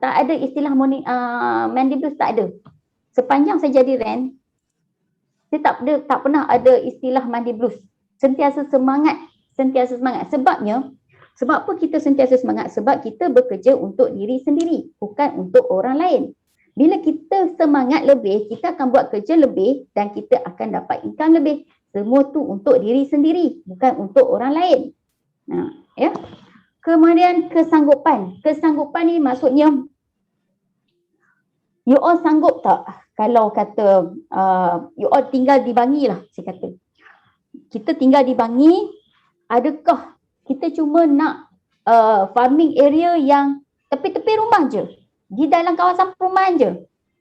Tak ada istilah Monday blues, tak ada. Sepanjang saya jadi rank, saya tak pernah ada istilah Monday blues. Sentiasa semangat. Sebab apa kita sentiasa semangat? Sebab kita bekerja untuk diri sendiri, bukan untuk orang lain. Bila kita semangat lebih, kita akan buat kerja lebih dan kita akan dapat income lebih. Semua tu untuk diri sendiri, bukan untuk orang lain. Ya. Kemudian kesanggupan. Kesanggupan ni maksudnya you all sanggup tak kalau kata you all tinggal di Bangi lah, saya kata. Kita tinggal di Bangi, adakah kita cuma nak farming area yang tepi-tepi rumah je, di dalam kawasan perumahan je?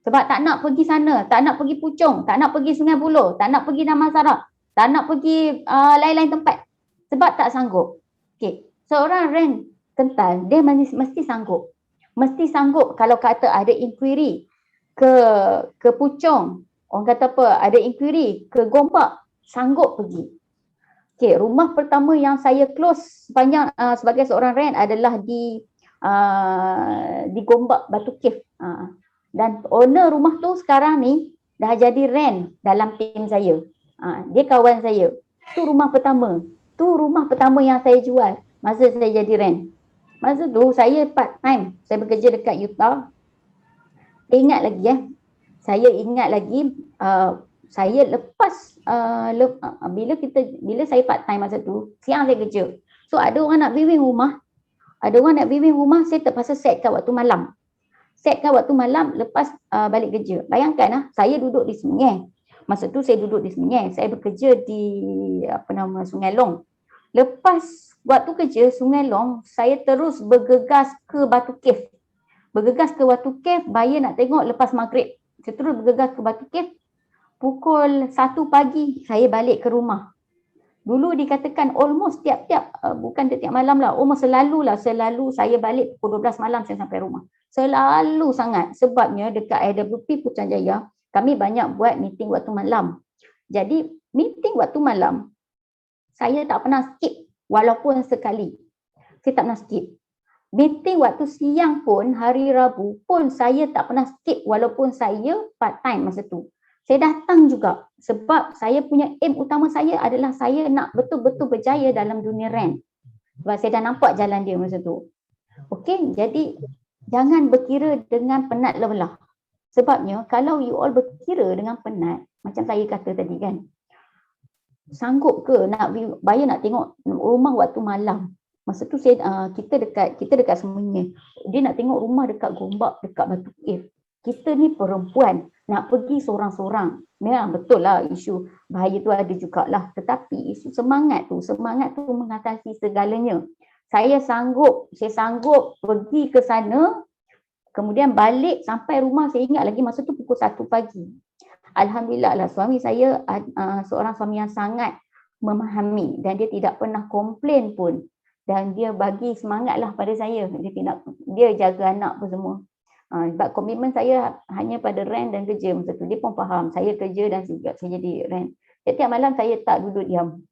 Sebab tak nak pergi sana, tak nak pergi Puchong, tak nak pergi Sungai Buloh, tak nak pergi Damansara, tak nak pergi lain-lain tempat. Sebab tak sanggup. Okay. Seorang rank kental, dia mesti sanggup. Mesti sanggup kalau kata ada inquiry ke Puchong, orang kata apa, ada inquiry ke Gombak, sanggup pergi. Okay, rumah pertama yang saya close sepanjang sebagai seorang rank adalah di Gombak, Batu Cave. Dan owner rumah tu sekarang ni dah jadi rank dalam tim saya. Dia kawan saya. Tu rumah pertama. Tu rumah pertama yang saya jual masa saya jadi rank. Masa tu saya part time. Saya bekerja dekat Utah. Saya ingat lagi saya lepas bila saya part time masa tu, siang saya kerja. So ada orang nak viewing rumah. Saya terpaksa setkan waktu malam. Lepas balik kerja. Bayangkan saya duduk di Sungai. Masa tu saya duduk di Sungai. Saya bekerja di Sungai Long. Lepas waktu kerja Sungai Long, saya terus bergegas ke Batu Cave. Buyer nak tengok lepas maghrib. Saya terus bergegas ke Batu Cave. Pukul 1 pagi saya balik ke rumah. Dulu dikatakan almost bukan tiap malam lah, almost selalu saya balik pukul 12 malam saya sampai rumah. Selalu sangat. Sebabnya dekat IWP Putrajaya, kami banyak buat meeting waktu malam. Jadi meeting waktu malam, saya tak pernah skip walaupun sekali. Saya tak pernah skip. Meeting waktu siang pun, hari Rabu pun saya tak pernah skip walaupun saya part time masa tu. Saya datang juga sebab saya punya aim utama saya adalah saya nak betul-betul berjaya dalam dunia rank. Sebab saya dah nampak jalan dia masa tu. Okey, jadi jangan berkira dengan penat lelah. Sebabnya kalau you all berkira dengan penat, macam saya kata tadi kan, sanggup ke nak buyer nak tengok rumah waktu malam? Masa tu kita dekat semuanya. Dia nak tengok rumah dekat Gombak, dekat Batu Kif. Kita ni perempuan nak pergi seorang-seorang. Memang betul lah isu bahaya tu ada jugalah. Tetapi isu semangat tu mengatasi segalanya. Saya sanggup pergi ke sana, kemudian balik sampai rumah. Saya ingat lagi masa tu pukul 1 pagi. Alhamdulillah lah suami saya seorang suami yang sangat memahami dan dia tidak pernah komplain pun. Dan dia bagi semangatlah pada saya. Dia jaga anak pun semua. Sebab komitmen saya hanya pada rent dan kerja masa tu. Dia pun faham. Saya kerja dan juga saya jadi rent. Setiap malam saya tak duduk diam.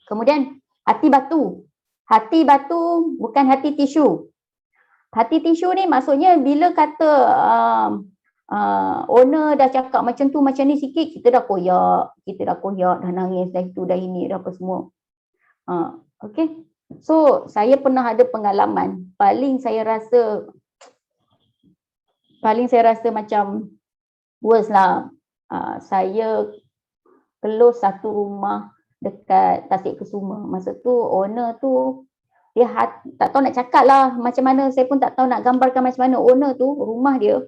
Kemudian hati batu. Hati batu bukan hati tisu. Hati tisu ni maksudnya bila kata owner dah cakap macam tu macam ni sikit, kita dah koyak, dah nangis, dah itu, dah ini, dah apa semua. Okay. So, saya pernah ada pengalaman, paling saya rasa macam worst lah. Saya close satu rumah dekat Tasikkusuma. Masa tu owner tu dia tak tahu nak cakap lah macam mana, saya pun tak tahu nak gambarkan macam mana. Owner tu rumah dia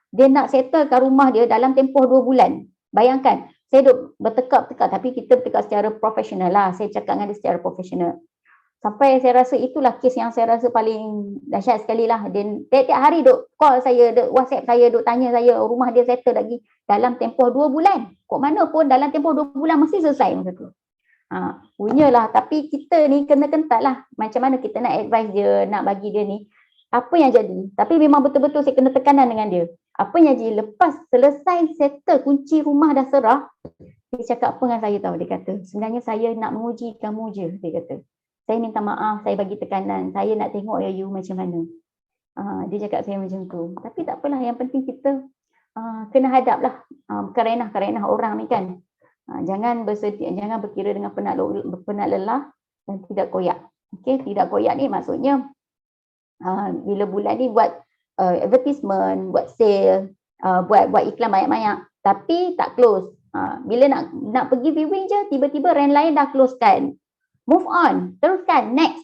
nak settlekan rumah dia dalam tempoh 2 bulan. Bayangkan, saya duk bertekak-tekak tapi kita bertekak secara profesional lah. Saya cakap dengan dia secara profesional. Sampai saya rasa itulah kes yang saya rasa paling dahsyat sekali lah. Dia tiap hari duk call saya, duk WhatsApp saya, duk tanya saya rumah dia settle lagi dalam tempoh 2 bulan. Kok mana pun dalam tempoh 2 bulan mesti selesai masa tu. Punyalah, tapi kita ni kena kental lah macam mana kita nak advise dia, nak bagi dia ni apa yang jadi. Tapi memang betul-betul saya kena tekanan dengan dia. Apa yang jadi lepas selesai settle, kunci rumah dah serah, dia cakap apa dengan saya tahu. Dia kata, sebenarnya saya nak menguji kamu je. Dia kata, saya minta maaf, saya bagi tekanan, saya nak tengok you macam mana. Dia cakap saya macam tu. Tapi tak apalah, yang penting kita kena hadap lah kerenah-kerenah orang ni kan. Jangan berkira dengan penat lelah dan tidak koyak. Okay, tidak koyak ni maksudnya bila bulan ni buat advertisement, buat sale, buat iklan banyak-banyak tapi tak close. Bila nak pergi viewing je, tiba-tiba rent lain dah close kan. Move on, teruskan, next.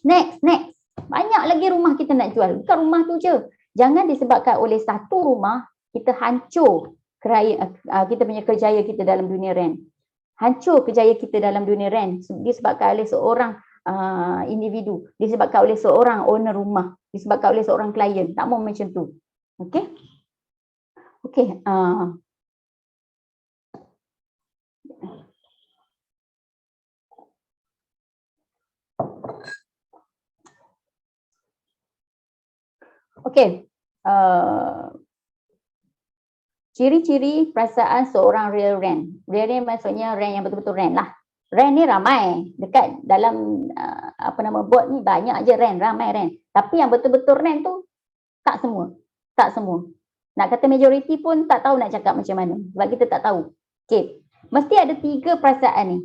Banyak lagi rumah kita nak jual. Bukan rumah tu je. Jangan disebabkan oleh satu rumah kita hancur kita punya kerjaya kita dalam dunia rent. Hancur kerjaya kita dalam dunia rent disebabkan oleh seorang individu, disebabkan oleh seorang owner rumah, disebabkan oleh seorang klien. Tak mau macam tu. Okey? Okey. Okey. Ciri-ciri perasaan seorang real rent. Real rent maksudnya rent yang betul-betul rent lah. Rent ni ramai. Dekat dalam board ni banyak je rent, ramai rent. Tapi yang betul-betul rent tu tak semua. Tak semua. Nak kata majoriti pun tak tahu nak cakap macam mana. Sebab kita tak tahu. Okey. Mesti ada 3 perasaan ni.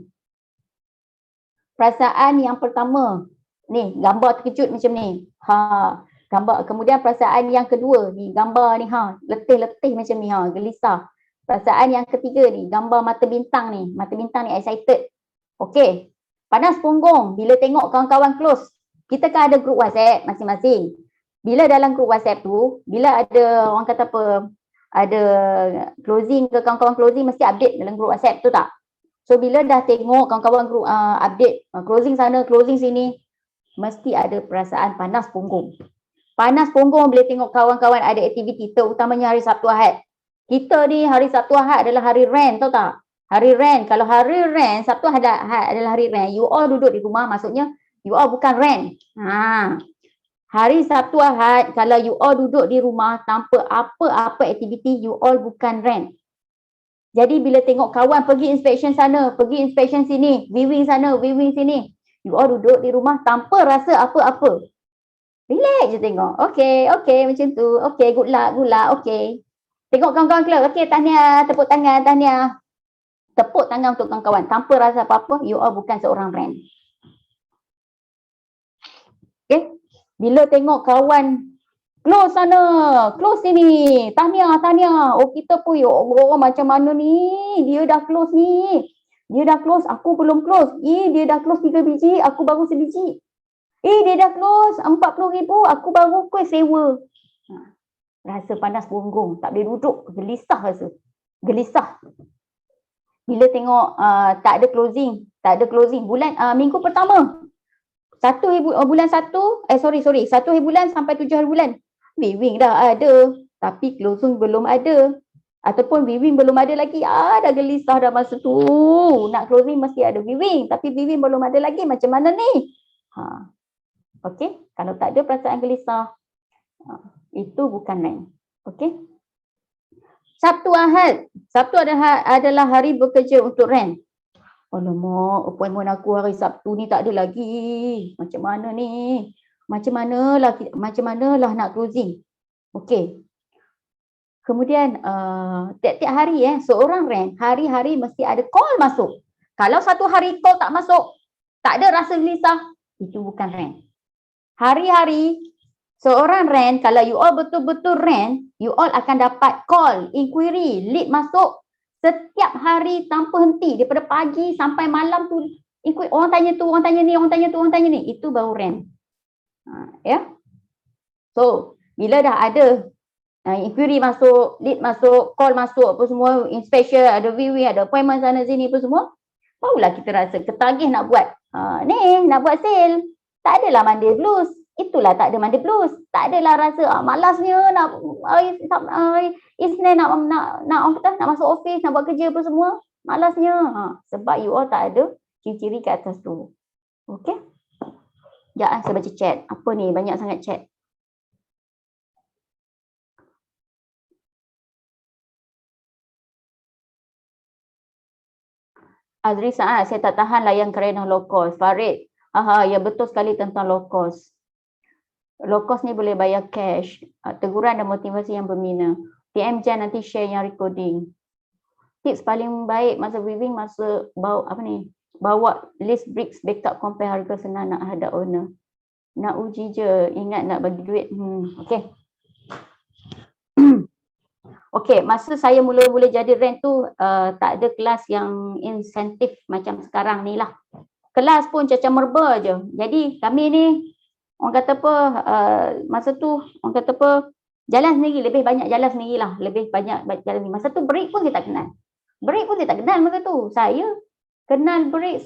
Perasaan yang pertama, ni gambar terkejut macam ni. Gambar. Kemudian perasaan yang kedua ni, gambar ni letih-letih macam ni, gelisah. Perasaan yang ketiga ni, gambar mata bintang ni excited. Okey. Panas punggung bila tengok kawan-kawan close. Kita kan ada grup WhatsApp masing-masing. Bila dalam grup WhatsApp tu, bila ada orang kata apa, ada closing ke kawan-kawan closing mesti update dalam grup WhatsApp tu tak? So bila dah tengok kawan-kawan grup update closing sana, closing sini, mesti ada perasaan panas punggung. Panas punggung bila tengok kawan-kawan ada aktiviti, terutamanya hari Sabtu Ahad. Kita ni hari Sabtu Ahad adalah hari rent, tahu tak? Hari rent, kalau hari rent, Sabtu Ahad adalah hari rent. You all duduk di rumah, maksudnya you all bukan rent. Hari Sabtu Ahad, kalau you all duduk di rumah tanpa apa-apa aktiviti, you all bukan rent. Jadi bila tengok kawan pergi inspection sana, pergi inspection sini, viewing sana, viewing sini, you all duduk di rumah tanpa rasa apa-apa. Relax je tengok. Okay, macam tu. Okay, good luck, okay. Tengok kawan-kawan keluar. Okay, tahniah, tepuk tangan, tahniah. Tepuk tangan untuk kawan-kawan. Tanpa rasa apa-apa, you all bukan seorang rent. Okay. Bila tengok kawan close sana, close sini, tahniah. Oh, kita pun, ya Allah, macam mana ni? Dia dah close ni. Dia dah close, aku belum close. Dia dah close 3 biji, aku baru sebiji. Dia dah close 40,000, aku baru sewa. Rasa panas punggung, tak boleh duduk, gelisah rasa. Gelisah. Bila tengok tak ada closing bulan minggu pertama. Bulan 1 hari bulan sampai 7 hari bulan. Viewing dah ada, tapi closing belum ada. Ataupun viewing belum ada lagi. Dah gelisah dah masa tu. Nak closing mesti ada viewing, tapi viewing belum ada lagi. Macam mana ni? Okey, kalau tak ada perasaan gelisah, itu bukan rent. Okey. Sabtu adalah hari bekerja untuk rent. Alamak, appointment aku hari Sabtu ni tak ada lagi. Macam mana ni? Macam manalah nak closing. Okey. Kemudian tiap-tiap hari seorang rent hari-hari mesti ada call masuk. Kalau satu hari call tak masuk, tak ada rasa gelisah, itu bukan rent. Hari-hari seorang rent, kalau you all betul-betul rent, you all akan dapat call, inquiry, lead masuk setiap hari tanpa henti, daripada pagi sampai malam tu. Orang tanya tu, orang tanya ni, orang tanya ni. Itu baru rent. So, bila dah ada inquiry masuk, lead masuk, call masuk, apa semua, inspection, ada viewing, ada appointment sana sini apa semua, barulah kita rasa ketagih nak buat nak buat sale. Tak adalah Monday blues. Itulah tak ada Monday blues. Tak adalah rasa malasnya nak Isnin nak masuk office, nak buat kerja apa semua. Malasnya. Sebab you all tak ada ciri-ciri kat atas tu. Okey? Sekejap saya baca chat. Apa ni? Banyak sangat chat. Azri Saad, saya tak tahan layan kerana low cost. Farid, ya betul sekali tentang low cost. Low cost ni boleh bayar cash. Teguran dan motivasi yang bermina. PM Jan nanti share yang recording. Tips paling baik masa viewing, masa bawa list bricks backup compare harga senang nak hadap owner. Nak uji je, ingat nak bagi duit. Okey. Okey, masa saya mula-mula jadi rent tu tak ada kelas yang insentif macam sekarang ni lah. Kelas pun cacah merba je. Jadi kami ni orang kata apa, masa tu orang kata apa, jalan sendiri, lebih banyak jalan sendiri lah, lebih banyak jalan sendiri. Masa tu break pun kita tak kenal. Masa tu. Saya kenal break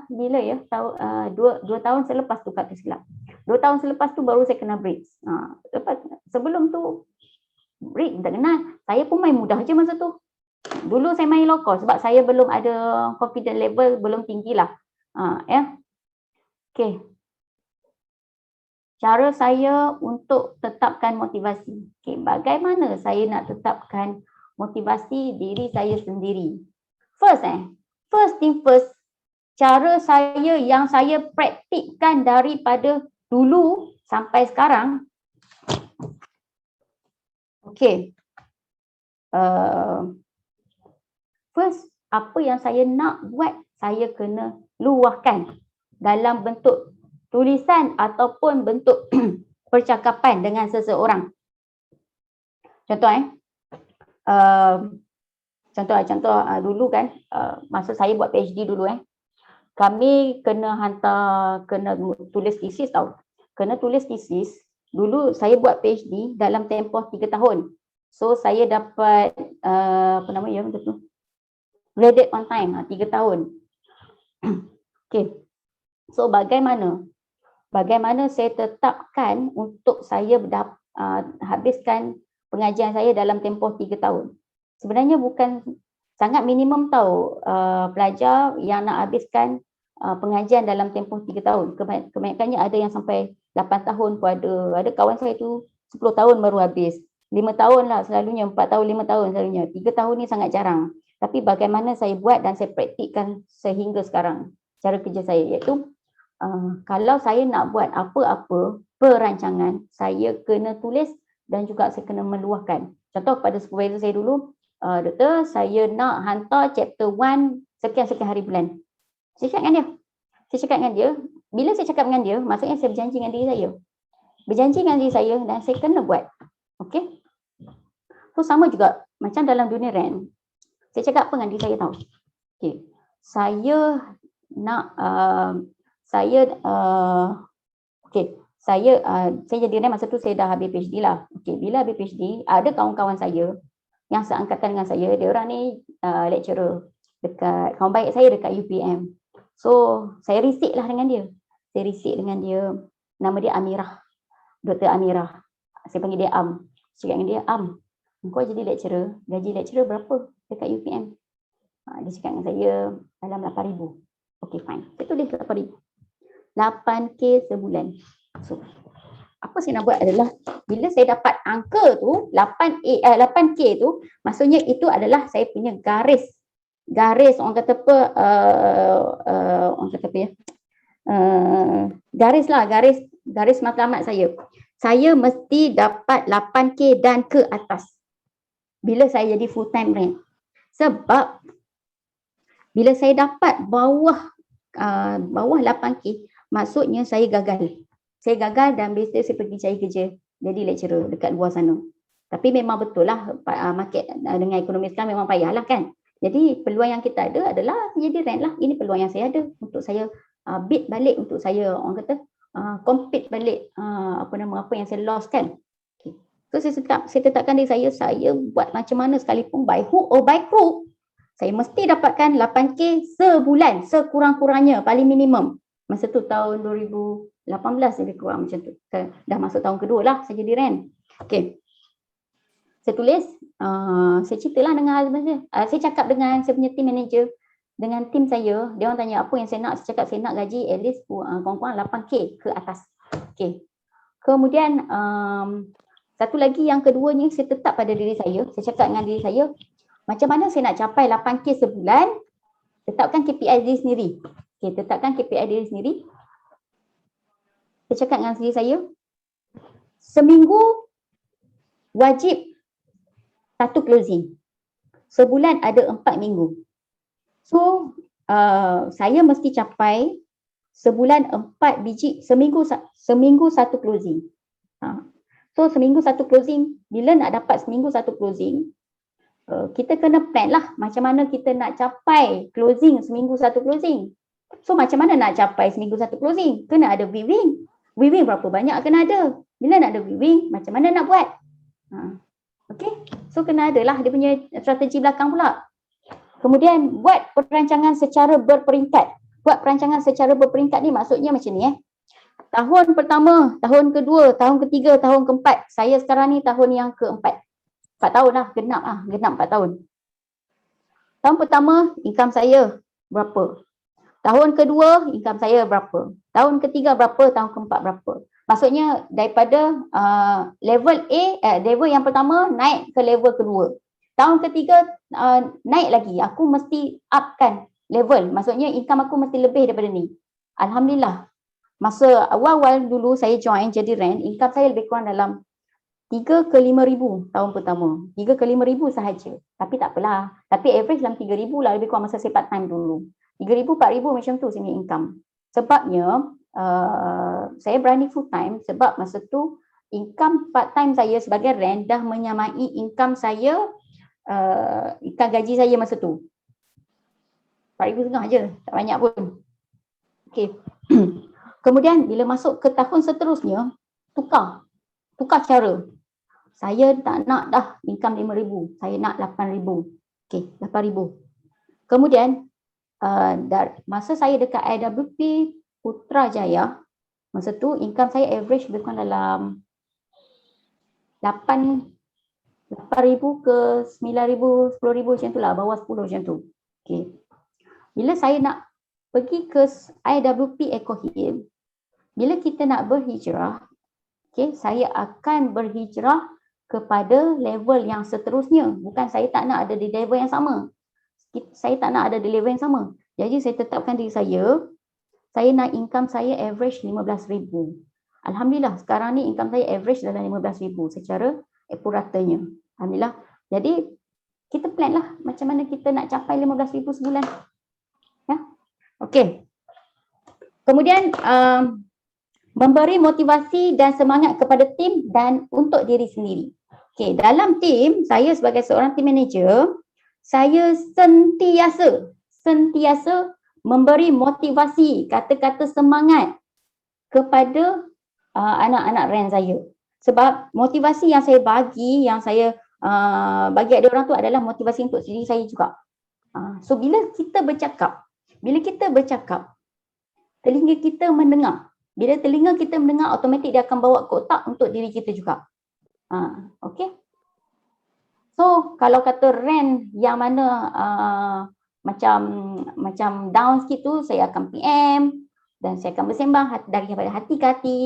bila ya, 2 tahun selepas tu kata silap. 2 tahun selepas tu baru saya kenal break. Sebelum tu break tak kenal. Saya pun main mudah je masa tu. Dulu saya main low cost sebab saya belum ada confidence level, belum tinggi lah. Okey. Cara saya untuk tetapkan motivasi. Okay, bagaimana saya nak tetapkan motivasi diri saya sendiri? First thing first, cara saya yang saya praktikkan daripada dulu sampai sekarang. Okay. First, apa yang saya nak buat, saya kena luahkan dalam bentuk tulisan ataupun bentuk percakapan dengan seseorang. Contoh dulu kan, masa saya buat PhD dulu kami kena tulis tesis tau. Kena tulis tesis. Dulu saya buat PhD dalam tempoh 3 tahun. So saya dapat graded on time 3 tahun. Okay. So bagaimana saya tetapkan untuk saya habiskan pengajian saya dalam tempoh 3 tahun. Sebenarnya bukan sangat minimum tau pelajar yang nak habiskan pengajian dalam tempoh 3 tahun. Kebanyakannya ada yang sampai 8 tahun pun ada. Ada kawan saya tu 10 tahun baru habis. 5 tahun lah selalunya, 4 tahun, 5 tahun selalunya. 3 tahun ni sangat jarang. Tapi bagaimana saya buat dan saya praktikkan sehingga sekarang. Cara kerja saya iaitu kalau saya nak buat apa-apa perancangan, saya kena tulis dan juga saya kena meluahkan. Contoh kepada supervisor saya dulu, doktor, saya nak hantar chapter 1 sekian-sekian hari bulan. Saya cakap dengan dia. Bila saya cakap dengan dia, maksudnya saya berjanji dengan diri saya. Berjanji dengan diri saya dan saya kena buat. Okey? So sama juga macam dalam dunia rent. Saya cakap apa dengan diri saya tahu. Okey. Saya nak Okey, saya jadi rank masa tu saya dah habis PhD lah. Okey, bila habis PhD, ada kawan-kawan saya yang seangkatan dengan saya, dia orang ni lecturer dekat, kawan baik saya dekat UPM. So, saya risik lah dengan dia. Saya risik dengan dia. Nama dia Amirah. Dr. Amirah. Saya panggil dia Am. Saya cakap dengan dia, Am, kau jadi lecturer, gaji lecturer berapa dekat UPM? Dia cakap dengan saya, dalam 8,000. Okey, fine. Saya tulis 8,000. 8K sebulan. So, apa saya nak buat adalah, bila saya dapat angka tu, 8K tu, maksudnya itu adalah saya punya garis orang kata apa, orang kata apa ya, garis lah, garis matlamat saya. Saya mesti dapat 8K dan ke atas bila saya jadi full time rank. Sebab bila saya dapat bawah 8K, maksudnya saya gagal. Saya gagal dan biasa saya pergi cari kerja jadi lecturer dekat luar sana. Tapi memang betul lah, market dengan ekonomi sekarang memang payah lah kan. Jadi peluang yang kita ada adalah jadi rank lah. Ini peluang yang saya ada untuk saya beat balik, untuk saya orang kata compete balik apa yang saya lost kan. Okay. So saya tetapkan diri saya buat macam mana sekalipun, by hook or by crook, saya mesti dapatkan 8K sebulan sekurang-kurangnya, paling minimum. Masa tu tahun 2018 lebih kurang macam tu. Dah masuk tahun kedua lah saya jadi rank. Okay. Saya tulis, saya ceritalah dengan husband saya. Saya cakap dengan saya punya team manager, dengan tim saya, dia orang tanya apa yang saya nak. Saya cakap saya nak gaji at least kurang-kurang 8K ke atas. Okay. Kemudian satu lagi yang keduanya, saya tetap pada diri saya. Saya cakap dengan diri saya, macam mana saya nak capai 8K sebulan, tetapkan KPI diri sendiri. Okay, tetapkan KPI diri sendiri. Saya cakap dengan diri saya, seminggu wajib 1 closing. Sebulan ada 4 minggu. So, saya mesti capai sebulan 4 biji, seminggu 1 closing. So, seminggu 1 closing, bila nak dapat seminggu 1 closing, kita kena plan lah macam mana kita nak capai closing seminggu 1 closing. So, macam mana nak capai seminggu 1 closing? Kena ada viewing. Viewing berapa banyak kena ada. Bila nak ada viewing, macam mana nak buat? Okay, so kena ada lah dia punya strategi belakang pula. Kemudian buat perancangan secara berperingkat. Buat perancangan secara berperingkat ni maksudnya macam ni Tahun pertama, tahun kedua, tahun ketiga, tahun keempat. Saya sekarang ni tahun yang keempat. 4 tahun lah, genap 4 tahun. Tahun pertama, income saya berapa? Tahun kedua, income saya berapa? Tahun ketiga berapa? Tahun keempat berapa? Maksudnya daripada level level yang pertama naik ke level kedua. Tahun ketiga naik lagi, aku mesti upkan level. Maksudnya income aku mesti lebih daripada ni. Alhamdulillah. Masa awal-awal dulu saya join jadi rank, income saya lebih kurang dalam 3 ke 5 ribu tahun pertama. 3 ke 5 ribu sahaja. Tapi tak apalah. Tapi average dalam 3 ribu lah lebih kurang masa saya part time dulu. 3 ribu, 4 ribu macam tu saya punya income. Sebabnya saya berani full time sebab masa tu income part time saya sebagai rank dah menyamai income saya, income gaji saya masa tu. 4,500 je, tak banyak pun. Okay. Kemudian bila masuk ke tahun seterusnya, tukar cara. Saya tak nak dah income 5,000, saya nak 8,000. Okay, 8,000. Kemudian masa saya dekat IWP Putrajaya, masa tu income saya average lebih kurang dalam 8,000 ke 9,000, 10,000 macam tu lah, bawah 10 macam tu. Okay. Bila saya nak pergi ke IWP Eco Hill, bila kita nak berhijrah, okay, saya akan berhijrah kepada level yang seterusnya. Bukan saya tak nak ada di level yang sama. Saya tak nak ada di level yang sama. Jadi saya tetapkan diri saya nak income saya average 15,000. Alhamdulillah sekarang ni income saya average dalam 15,000 secara puratanya. Alhamdulillah. Jadi kita plan lah macam mana kita nak capai 15,000 sebulan. Ya. Okey. Kemudian memberi motivasi dan semangat kepada tim dan untuk diri sendiri. Okey, dalam tim, saya sebagai seorang team manager, saya sentiasa memberi motivasi, kata-kata semangat kepada anak-anak rent saya. Sebab motivasi yang saya bagi, yang saya bagi ada orang tu adalah motivasi untuk diri saya juga. So bila kita bercakap, telinga kita mendengar. Bila telinga kita mendengar, automatik dia akan bawa ke otak untuk diri kita juga. Okay. So kalau kata rent yang mana macam down sikit tu, saya akan PM dan saya akan bersembang daripada hati ke hati.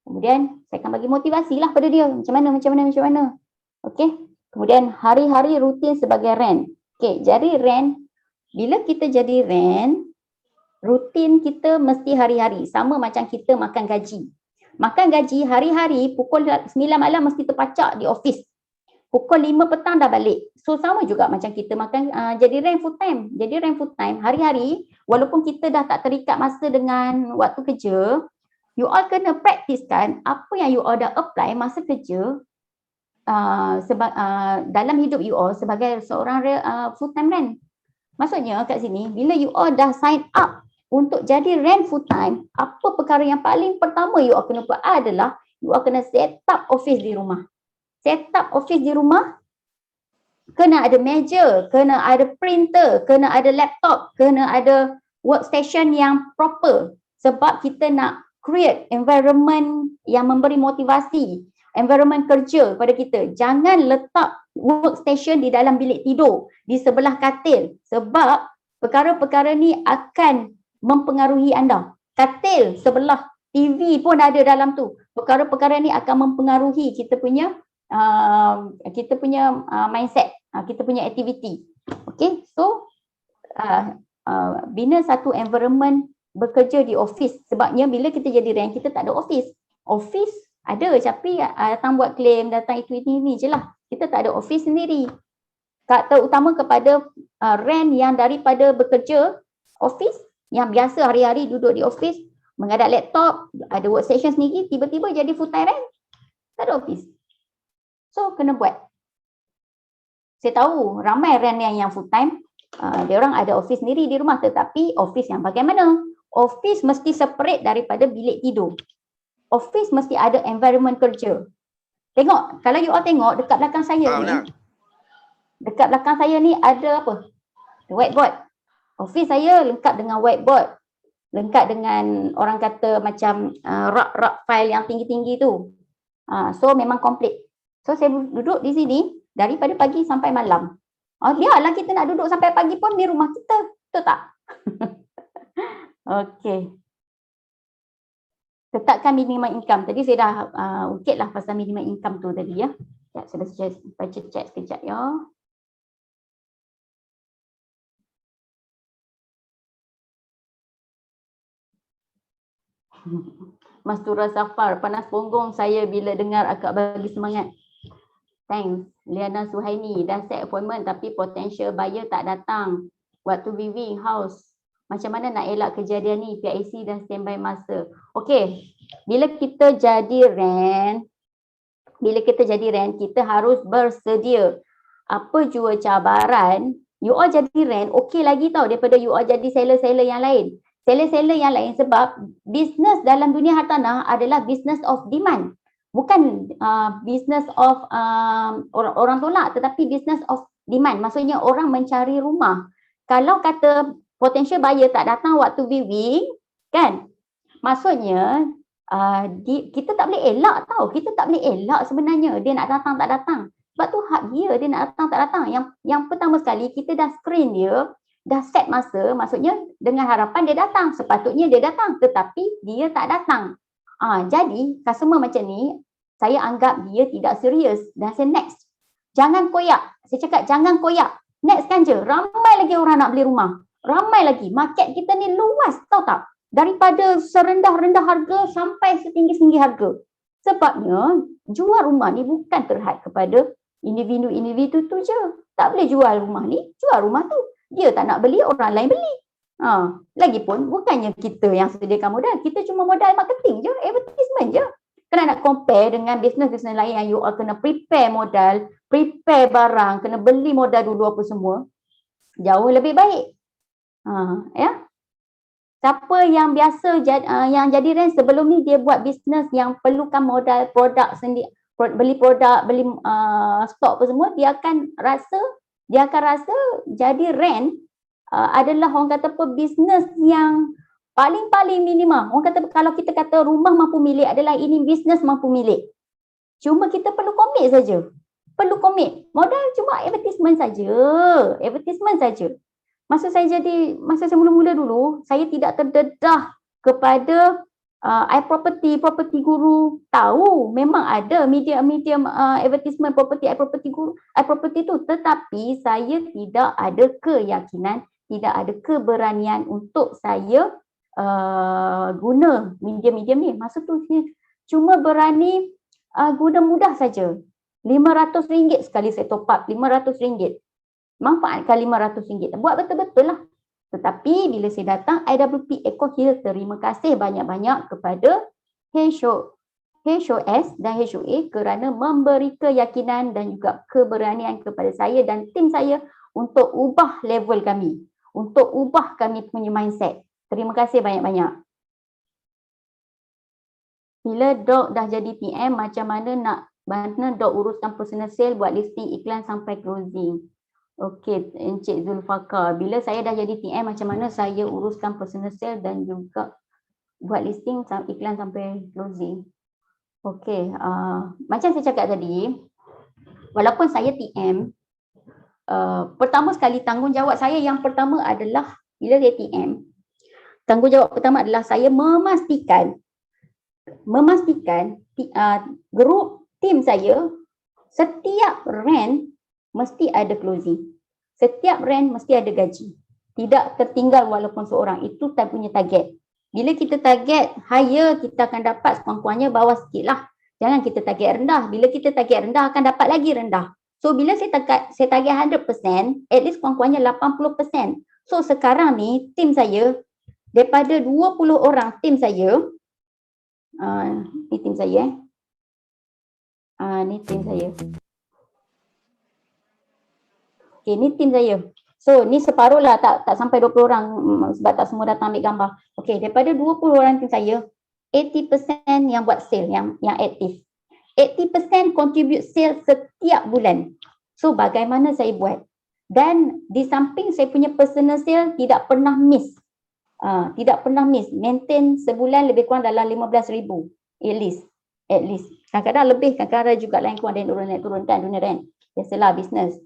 Kemudian saya akan bagi motivasi lah pada dia. Macam mana. Okay. Kemudian hari-hari rutin sebagai rent. Okay, jadi rent, bila kita jadi rent, rutin kita mesti hari-hari. Sama macam kita makan gaji. Makan gaji hari-hari pukul 9 malam mesti terpacak di office. Pukul 5 petang dah balik. So sama juga macam kita makan jadi rent full time. Jadi rent full time hari-hari, walaupun kita dah tak terikat masa dengan waktu kerja, you all kena praktiskan apa yang you all dah apply masa kerja dalam hidup you all sebagai seorang full time rent. Maksudnya kat sini, bila you all dah sign up untuk jadi rent full time, apa perkara yang paling pertama you all kena buat adalah you all kena set up office di rumah. Set up office di rumah, kena ada meja, kena ada printer, kena ada laptop, kena ada workstation yang proper. Sebab kita nak create environment yang memberi motivasi, environment kerja pada kita. Jangan letak workstation di dalam bilik tidur, di sebelah katil. Sebab perkara-perkara ni akan mempengaruhi anda. Katil sebelah, TV pun ada dalam tu. Perkara-perkara ni akan mempengaruhi kita punya mindset, kita punya aktiviti. Okay, so bina satu environment bekerja di office. Sebabnya bila kita jadi rent, kita tak ada office. Office ada tapi datang buat claim, datang itu ini je lah. Kita tak ada office sendiri. Terutama kepada rent yang daripada bekerja office, yang biasa hari-hari duduk di office, menghadap laptop, ada workstation sendiri, tiba-tiba jadi full time rent, tak ada office. So kena buat. Saya tahu ramai rent yang full time, dia orang ada office sendiri di rumah, tetapi office yang bagaimana? Office mesti separate daripada bilik tidur. Office mesti ada environment kerja. Tengok, kalau you all tengok dekat belakang saya ni, dekat belakang saya ni ada apa? Whiteboard. Office saya lengkap dengan whiteboard. Lengkap dengan orang kata macam rak-rak file yang tinggi-tinggi tu. So memang komplit. So saya duduk di sini daripada pagi sampai malam. Biarlah kita nak duduk sampai pagi pun di rumah kita. Betul tak? Okey. Tetapkan minimum income. Tadi saya dah ukit lah pasal minimum income tu tadi ya. Sekejap, saya baca chat sekejap ya. Mas Tura Safar, panas punggung saya bila dengar akak bagi semangat. Thanks. Liana Suhaini, dah set appointment tapi potential buyer tak datang. Waktu viewing house. Macam mana nak elak kejadian ni? PIC dah standby masa. Okey, bila kita jadi rent, kita harus bersedia. Apa jua cabaran, you all jadi rent, okey lagi tau daripada you all jadi seller-seller yang lain. Seller-seller yang lain sebab bisnes dalam dunia hartanah adalah business of demand. Bukan business of orang tolak, tetapi business of demand. Maksudnya orang mencari rumah. Kalau kata potential buyer tak datang waktu viewing, kan? Maksudnya kita tak boleh elak tau. Kita tak boleh elak sebenarnya. Dia nak datang tak datang. Sebab tu hak dia nak datang tak datang. Yang pertama sekali kita dah screen dia, dah set masa, maksudnya dengan harapan dia datang. Sepatutnya dia datang, tetapi dia tak datang. Jadi customer macam ni, saya anggap dia tidak serius dan saya next. Jangan koyak. Saya cakap jangan koyak. Next kan je. Ramai lagi orang nak beli rumah. Ramai lagi. Market kita ni luas, tahu tak? Daripada serendah-rendah harga sampai setinggi-tinggi harga. Sebabnya jual rumah ni bukan terhad kepada individu-individu tu je. Tak boleh jual rumah ni, jual rumah tu. Dia tak nak beli, orang lain beli. Lagipun bukannya kita yang sediakan modal, kita cuma modal marketing je, advertisement je. Kena nak compare dengan bisnes-bisnes lain yang you all kena prepare modal, prepare barang, kena beli modal dulu apa semua. Jauh lebih baik. Ya. siapa yang biasa yang jadi rent sebelum ni dia buat bisnes yang perlukan modal produk sendiri, beli produk, beli stok apa semua, dia akan rasa jadi rent adalah orang kata apa bisnes yang paling minimum. Orang kata kalau kita kata rumah mampu milik adalah ini bisnes mampu milik. Cuma kita perlu komit saja. Perlu komit. Modal cuma advertisement saja. Masa saya mula-mula dulu, saya tidak terdedah kepada iProperty, Property Guru. Tahu memang ada media-media advertisement property, iProperty Guru, iProperty tu, tetapi saya tidak ada keyakinan, tidak ada keberanian untuk saya guna media-media ni. Masa tu saya cuma berani guna mudah saja. RM500 sekali saya top up, RM500. Manfaatkan RM500. Buat betul-betul lah. Tetapi bila saya datang IWP Eco Hill, terima kasih banyak-banyak kepada HOS dan HOA kerana memberi keyakinan dan juga keberanian kepada saya dan tim saya untuk ubah level kami. Untuk ubah kami punya mindset. Terima kasih banyak-banyak. Bila Dok dah jadi PM, macam mana Dok uruskan personal sale, buat listing iklan sampai closing? Okey, Encik Zulfaqar, bila saya dah jadi PM, macam mana saya uruskan personal sale dan juga buat listing iklan sampai closing? Okey, macam saya cakap tadi, walaupun saya PM, pertama sekali tanggungjawab saya yang pertama adalah bila saya PM, tanggungjawab pertama adalah saya memastikan grup tim saya setiap rent mesti ada closing. Setiap rent mesti ada gaji. Tidak tertinggal walaupun seorang. Itu tak punya target. Bila kita target higher, kita akan dapat sekurang-kurangnya bawah sikit lah. Jangan kita target rendah. Bila kita target rendah, akan dapat lagi rendah. So bila saya target 100%, at least kurang-kurangnya 80%. So sekarang ni tim saya, daripada 20 orang tim saya, ni tim saya. Ni tim saya. Okay, ni tim saya. So, ni separuh lah, tak sampai 20 orang sebab tak semua datang ambil gambar. Okay, daripada 20 orang tim saya, 80% yang buat sale, yang aktif. 80% contribute sale setiap bulan. So, bagaimana saya buat? Dan di samping saya punya personal sale tidak pernah miss. Maintain sebulan lebih kurang dalam 15,000 at least. Kadang-kadang lebih, kadang-kadang juga lain kurang dan naik turun kan dunia rent. Biasalah bisnes.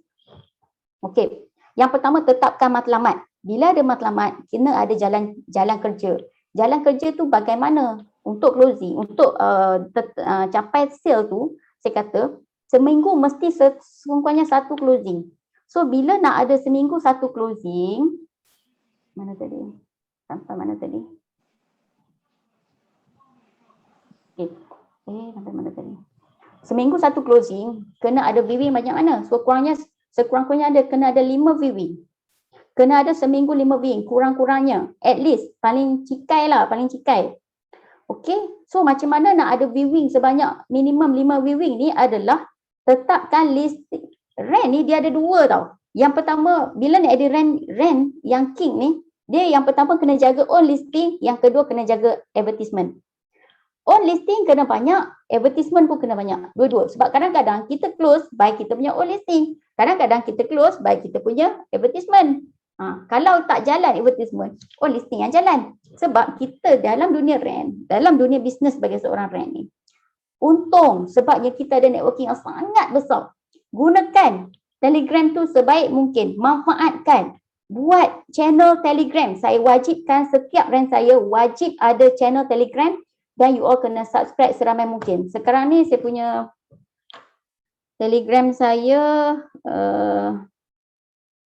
Okey. Yang pertama, tetapkan matlamat. Bila ada matlamat, kena ada jalan kerja. Jalan kerja tu bagaimana untuk closing, untuk capai sale tu, saya kata seminggu mesti sekurang-kurangnya satu closing. So bila nak ada seminggu satu closing, mana tadi? Sampai mana tadi? Sampai mana tadi? Seminggu satu closing, kena ada viewing banyak mana? Sekurang-kurangnya kena ada 5 viewing. Kena ada seminggu 5 viewing, kurang-kurangnya. At least, paling cikai. Okey, so macam mana nak ada viewing sebanyak minimum 5 viewing ni adalah tetapkan listing. Rent ni dia ada dua tau. Yang pertama, bila nak ada rent yang king ni, dia yang pertama kena jaga own listing, yang kedua kena jaga advertisement. Own listing kena banyak, advertisement pun kena banyak. Dua-dua. Sebab kadang-kadang kita close by kita punya own listing. Kadang-kadang kita close by kita punya advertisement. Kalau tak jalan advertisement, own listing yang jalan. Sebab kita dalam dunia rent, dalam dunia bisnes sebagai seorang rent ni, untung sebabnya kita ada networking yang sangat besar. Gunakan Telegram tu sebaik mungkin. Manfaatkan. Buat channel Telegram. Saya wajibkan setiap rent saya wajib ada channel Telegram dan you all kena subscribe seramai mungkin. Sekarang ni saya punya Telegram saya,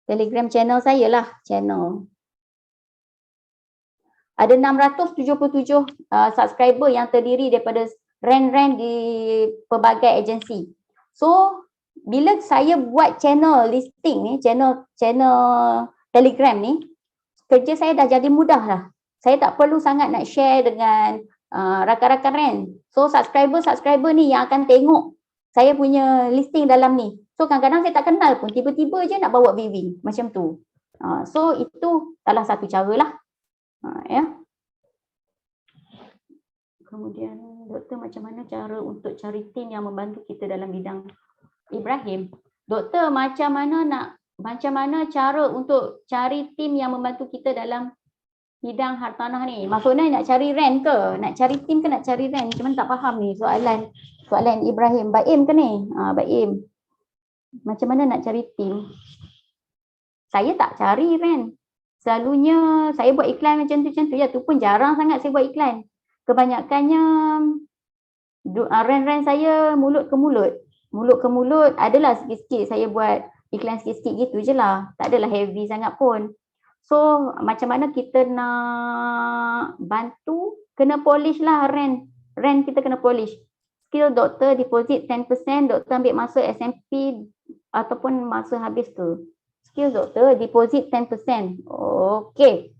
Telegram channel saya lah, channel. Ada 677 subscriber yang terdiri daripada rent-rent di pelbagai agensi. So, bila saya buat channel listing ni, channel Telegram ni, kerja saya dah jadi mudah lah. Saya tak perlu sangat nak share dengan rakan-rakan rent. So subscriber ni yang akan tengok saya punya listing dalam ni. So kadang-kadang saya tak kenal pun, tiba-tiba je nak bawa viewing macam tu. So itu salah satu cara lah. Ya. Kemudian doktor macam mana cara untuk cari tim yang membantu kita dalam bidang Ibrahim? Doktor macam mana cara untuk cari tim yang membantu kita dalam bidang hartanah ni? Maksudnya nak cari rent ke? Nak cari tim ke nak cari rent? Cuma tak faham ni soalan Ibrahim. Baim ke ni? Baim. Macam mana nak cari tim? Saya tak cari rent. Selalunya saya buat iklan macam tu ya. Tu pun jarang sangat saya buat iklan. Kebanyakannya rent saya mulut ke mulut. Mulut ke mulut adalah sikit-sikit saya buat iklan sikit-sikit gitu je lah. Tak adalah heavy sangat pun. So macam mana kita nak bantu? Kena polish lah rent. Rent kita kena polish. Skill doktor deposit 10%, doktor ambil masa SMP ataupun masa habis tu. Skill doktor deposit 10%. Okey.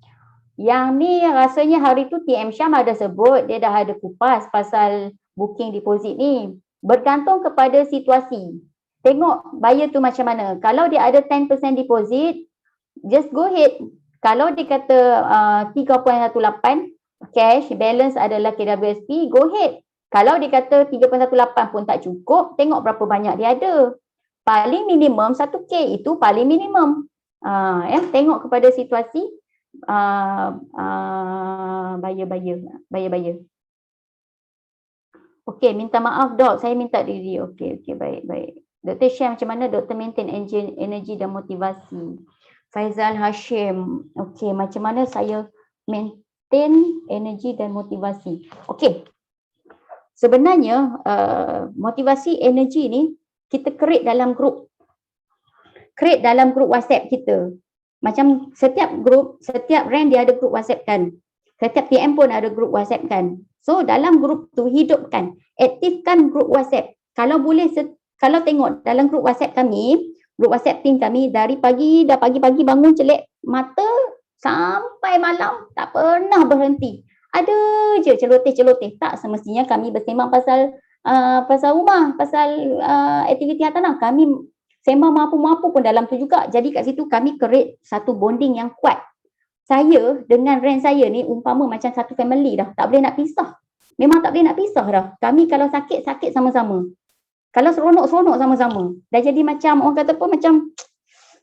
Yang ni rasanya hari tu TM Syam ada sebut, dia dah ada kupas pasal booking deposit ni. Bergantung kepada situasi. Tengok buyer tu macam mana. Kalau dia ada 10% deposit, just go ahead. Kalau dia kata 3.18 cash, balance adalah KWSP, go ahead. Kalau dia kata 3.18 pun tak cukup, tengok berapa banyak dia ada. Paling minimum 1K itu paling minimum. Tengok kepada situasi buyer. Okey, minta maaf dok, saya minta diri. Okey, baik. Doktor share macam mana doktor maintain energi dan motivasi. Faizal Hashim. Okey, macam mana saya maintain energi dan motivasi. Okey. Sebenarnya motivasi energi ni kita create dalam grup. Create dalam grup WhatsApp kita. Macam setiap grup, setiap rent dia ada grup WhatsApp kan. Setiap TM pun ada grup WhatsApp kan. So dalam grup tu hidupkan, aktifkan grup WhatsApp. Kalau boleh, kalau tengok dalam grup WhatsApp kami, grup WhatsApp team kami dari pagi, dah pagi-pagi bangun celek mata sampai malam tak pernah berhenti. Ada je celoteh-celoteh. Tak semestinya kami bersembang pasal rumah, pasal aktiviti hartanah. Kami sembang mampu-mampu pun dalam tu juga. Jadi kat situ kami create satu bonding yang kuat. Saya dengan rent saya ni umpama macam satu family dah. Tak boleh nak pisah. Memang tak boleh nak pisah dah. Kami kalau sakit sama-sama. Kalau seronok sama-sama. Dah jadi macam orang kata pun macam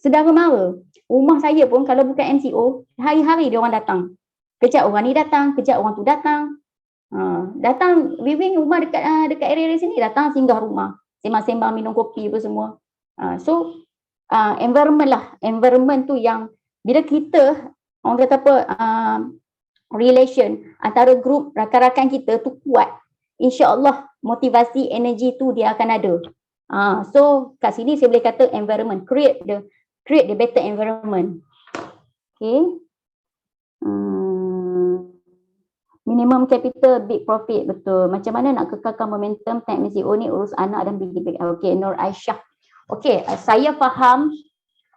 saudara mara. Rumah saya pun kalau bukan MCO, hari-hari dia orang datang. Kejap orang ni datang, kejap orang tu datang. Datang viewing rumah dekat area sini, datang singgah rumah. Sembang-sembang minum kopi apa semua. So environment lah. Environment tu yang bila kita orang kata apa relation antara grup rakan-rakan kita tu kuat, insya-Allah motivasi energi tu dia akan ada. So kat sini saya boleh kata environment, create the better environment. Okay. Minimum capital, big profit, betul. Macam mana nak kekalkan momentum time MCO ni urus anak dan big. Okay, Nur Aisyah. Okay, saya faham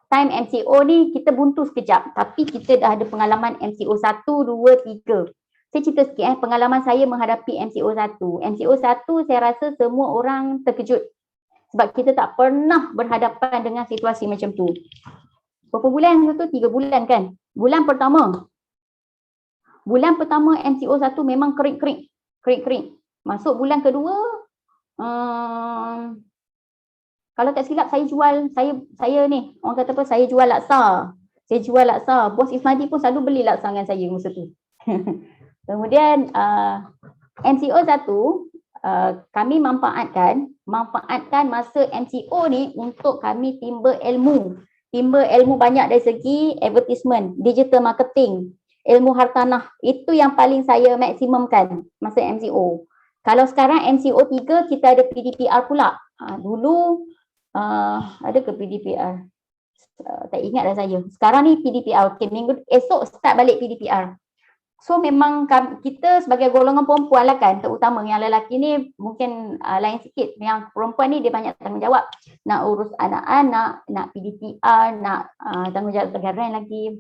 time MCO ni kita buntu sekejap, tapi kita dah ada pengalaman MCO 1, 2, 3. Saya cerita sikit pengalaman saya menghadapi MCO 1. MCO 1 saya rasa semua orang terkejut sebab kita tak pernah berhadapan dengan situasi macam tu. Berapa bulan tu? 3 bulan kan? Bulan pertama MCO 1 memang kering. Masuk bulan kedua, kalau tak silap saya ni, orang kata apa, saya jual laksa. Bos Ismadi pun selalu beli laksa dengan saya masa tu. Kemudian MCO 1 kami manfaatkan masa MCO ni untuk kami timba ilmu banyak dari segi advertisement, digital marketing, ilmu hartanah. Itu yang paling saya maksimumkan masa MCO. Kalau sekarang MCO 3 kita ada PDPR pula. Dulu ada ke PDPR? Tak ingat dah saya. Sekarang ni PDPR. Okay, minggu esok start balik PDPR. So memang kita sebagai golongan perempuan lah kan, terutama yang lelaki ni mungkin lain sikit. Yang perempuan ni dia banyak tanggungjawab. Nak urus anak-anak, nak PDPR, nak tanggungjawab sebagai rent lagi.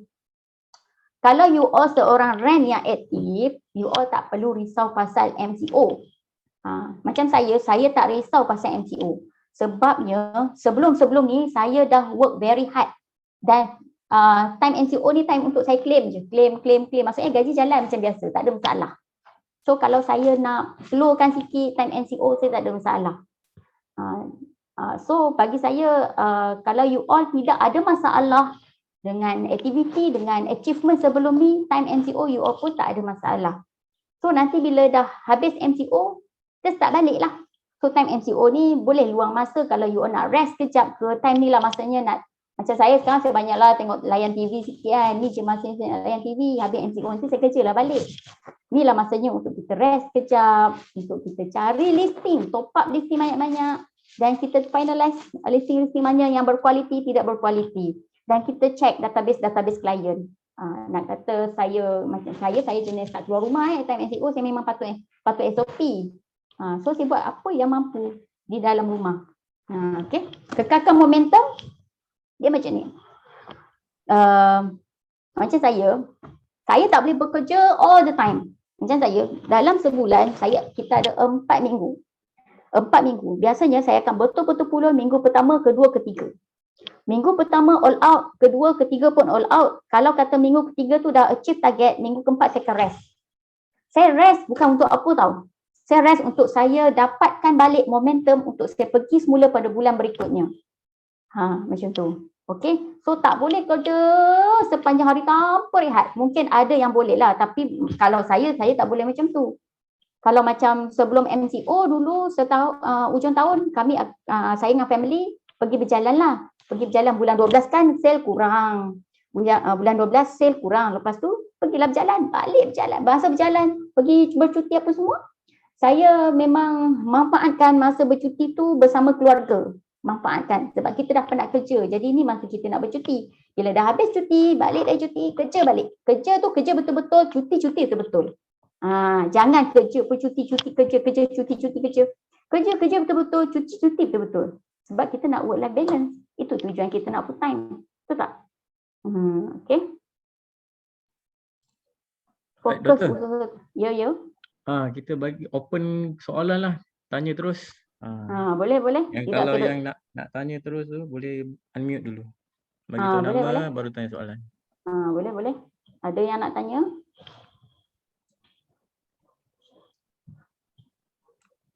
Kalau you all seorang rent yang aktif, you all tak perlu risau pasal MCO. Macam saya tak risau pasal MCO. Sebabnya sebelum ni saya dah work very hard. Dan time MCO ni time untuk saya claim je. Claim. Maksudnya gaji jalan macam biasa, tak ada masalah. So kalau saya nak slowkan sikit time MCO, saya tak ada masalah. So bagi saya, kalau you all tidak ada masalah dengan aktiviti, dengan achievement sebelum ni, time MCO you all pun tak ada masalah. So nanti bila dah habis MCO, kita start balik lah. So time MCO ni boleh luang masa kalau you all nak rest kejap ke, time ni lah masanya nak, macam saya sekarang saya banyaklah tengok layan TV sikit kan, ni je masa saya nak layan TV, habis MCO nanti saya kerja lah balik. Ni lah masanya untuk kita rest kejap, untuk kita cari listing, top up listing banyak-banyak, dan kita finalize listing-listing mana yang berkualiti, tidak berkualiti. Dan kita check database klien. Nak kata saya, macam saya jenis tak keluar rumah time MCO, saya memang patut SOP. So saya buat apa yang mampu di dalam rumah. Okay. Kekalkan momentum, dia macam ni. Macam saya tak boleh bekerja all the time. Macam saya, dalam sebulan kita ada 4 minggu. 4 minggu. Biasanya saya akan betul-betul puluh minggu pertama, kedua, ketiga. Minggu pertama all out, kedua, ketiga pun all out. Kalau kata minggu ketiga tu dah achieve target, minggu keempat saya akan rest. Saya rest bukan untuk apa tahu. Saya rest untuk saya dapatkan balik momentum untuk saya pergi semula pada bulan berikutnya. Macam tu. Okay, so tak boleh kerja sepanjang hari tanpa rehat. Mungkin ada yang boleh lah, tapi kalau saya tak boleh macam tu. Kalau macam sebelum MCO dulu, ujung tahun saya dengan family pergi berjalan lah. Pergi berjalan bulan 12 kan sale kurang. Bulan 12 sale kurang. Lepas tu pergilah berjalan, balik berjalan, bahasa berjalan, pergi bercuti apa semua. Saya memang manfaatkan masa bercuti tu bersama keluarga. Manfaatkan sebab kita dah penat kerja. Jadi ni masa kita nak bercuti. Bila dah habis cuti, balik dari cuti, kerja balik. Kerja tu kerja betul-betul, cuti betul-betul. Jangan kerja cuti kerja, kerja cuti kerja. Kerja betul-betul, cuti betul-betul. Sebab kita nak work life balance. Itu tujuan kita nak full time. Betul tak? Okay. Fokus usaha. Ya. Kita bagi open soalan lah. Tanya terus. Boleh. Yang kalau yang nak tanya terus tu boleh unmute dulu. Bagi tahu nama boleh. Baru tanya soalan. Boleh. Ada yang nak tanya?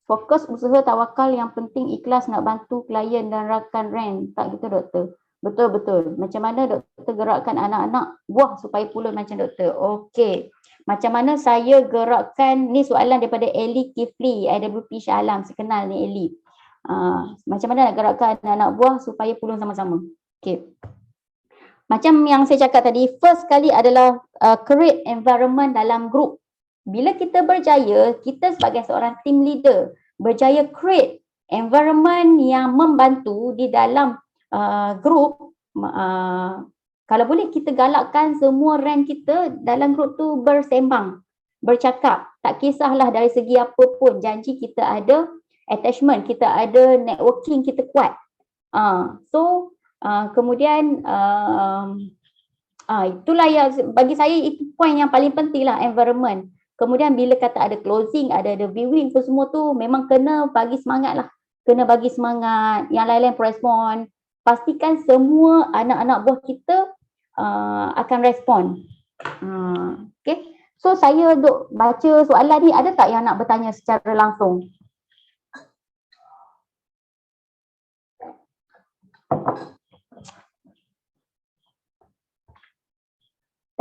Fokus usaha tawakal, yang penting ikhlas nak bantu klien dan rakan rent. Tak gitu doktor? Betul. Macam mana doktor gerakkan anak-anak buah supaya pulus macam doktor? Okey. Macam mana saya gerakkan, ni soalan daripada Ellie Kifli, IWP Shah Alam. Saya kenal ni Ellie. Macam mana nak gerakkan anak-anak buah supaya pulus sama-sama? Okey. Macam yang saya cakap tadi, first kali adalah create environment dalam group. Bila kita berjaya, kita sebagai seorang team leader berjaya create environment yang membantu di dalam group. Kalau boleh kita galakkan semua rank kita dalam group tu bersembang, bercakap. Tak kisahlah dari segi apa pun, janji kita ada attachment, kita ada networking, kita kuat. Kemudian itulah yang bagi saya itu point yang paling penting lah, environment. Kemudian bila kata ada closing, ada viewing pun semua tu memang kena bagi semangat lah. Kena bagi semangat, yang lain-lain respon. Pastikan semua anak-anak buah kita akan respon. Okay. So saya duk baca soalan ni, ada tak yang nak bertanya secara langsung?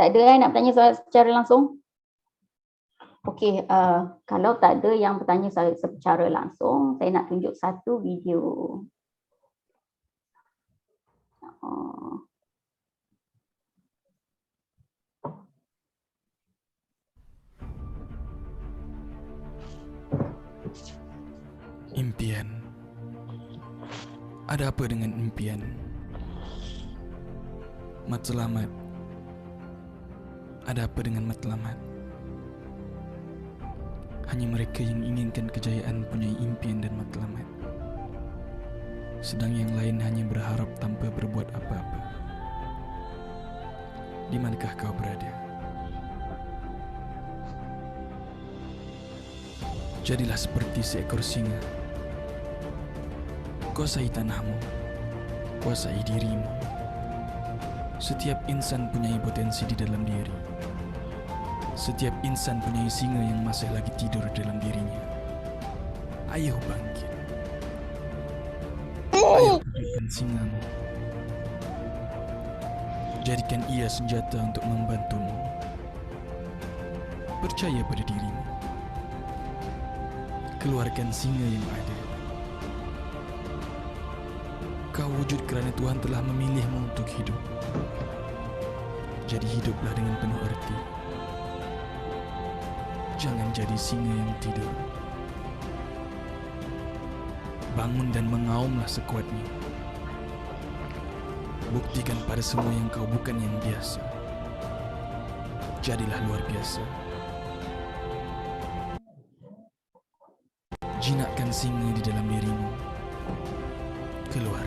Tak ada nak bertanya soal secara langsung? Okey, kalau tak ada yang bertanya secara langsung, saya nak tunjuk satu video. Impian. Ada apa dengan impian? Matlamat. Ada apa dengan matlamat? Hanya mereka yang inginkan kejayaan punya impian dan matlamat. Sedang yang lain hanya berharap tanpa berbuat apa-apa. Di manakah kau berada? Jadilah seperti seekor singa. Kuasai tanahmu, kuasai dirimu. Setiap insan punya potensi di dalam diri. Setiap insan punya singa yang masih lagi tidur dalam dirinya. Ayo bangkit. Ayo hidupkan singamu. Jadikan ia senjata untuk membantumu. Percaya pada dirimu. Keluarkan singa yang ada. Kau wujud kerana Tuhan telah memilihmu untuk hidup. Jadi hiduplah dengan penuh arti. Jangan jadi singa yang tidur. Bangun dan mengaumlah sekuatnya. Buktikan pada semua yang kau bukan yang biasa. Jadilah luar biasa. Jinakkan singa di dalam dirimu. Keluar.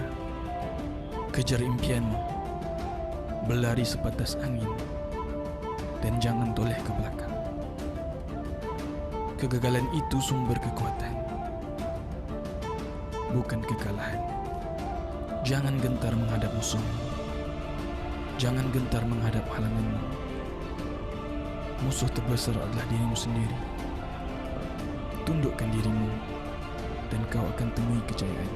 Kejar impianmu. Berlari sebatas angin. Dan jangan toleh ke belakang. Kegagalan itu sumber kekuatan, bukan kekalahan. Jangan gentar menghadap musuhmu. Jangan gentar menghadap halanganmu. Musuh terbesar adalah dirimu sendiri. Tundukkan dirimu dan kau akan temui kejayaan.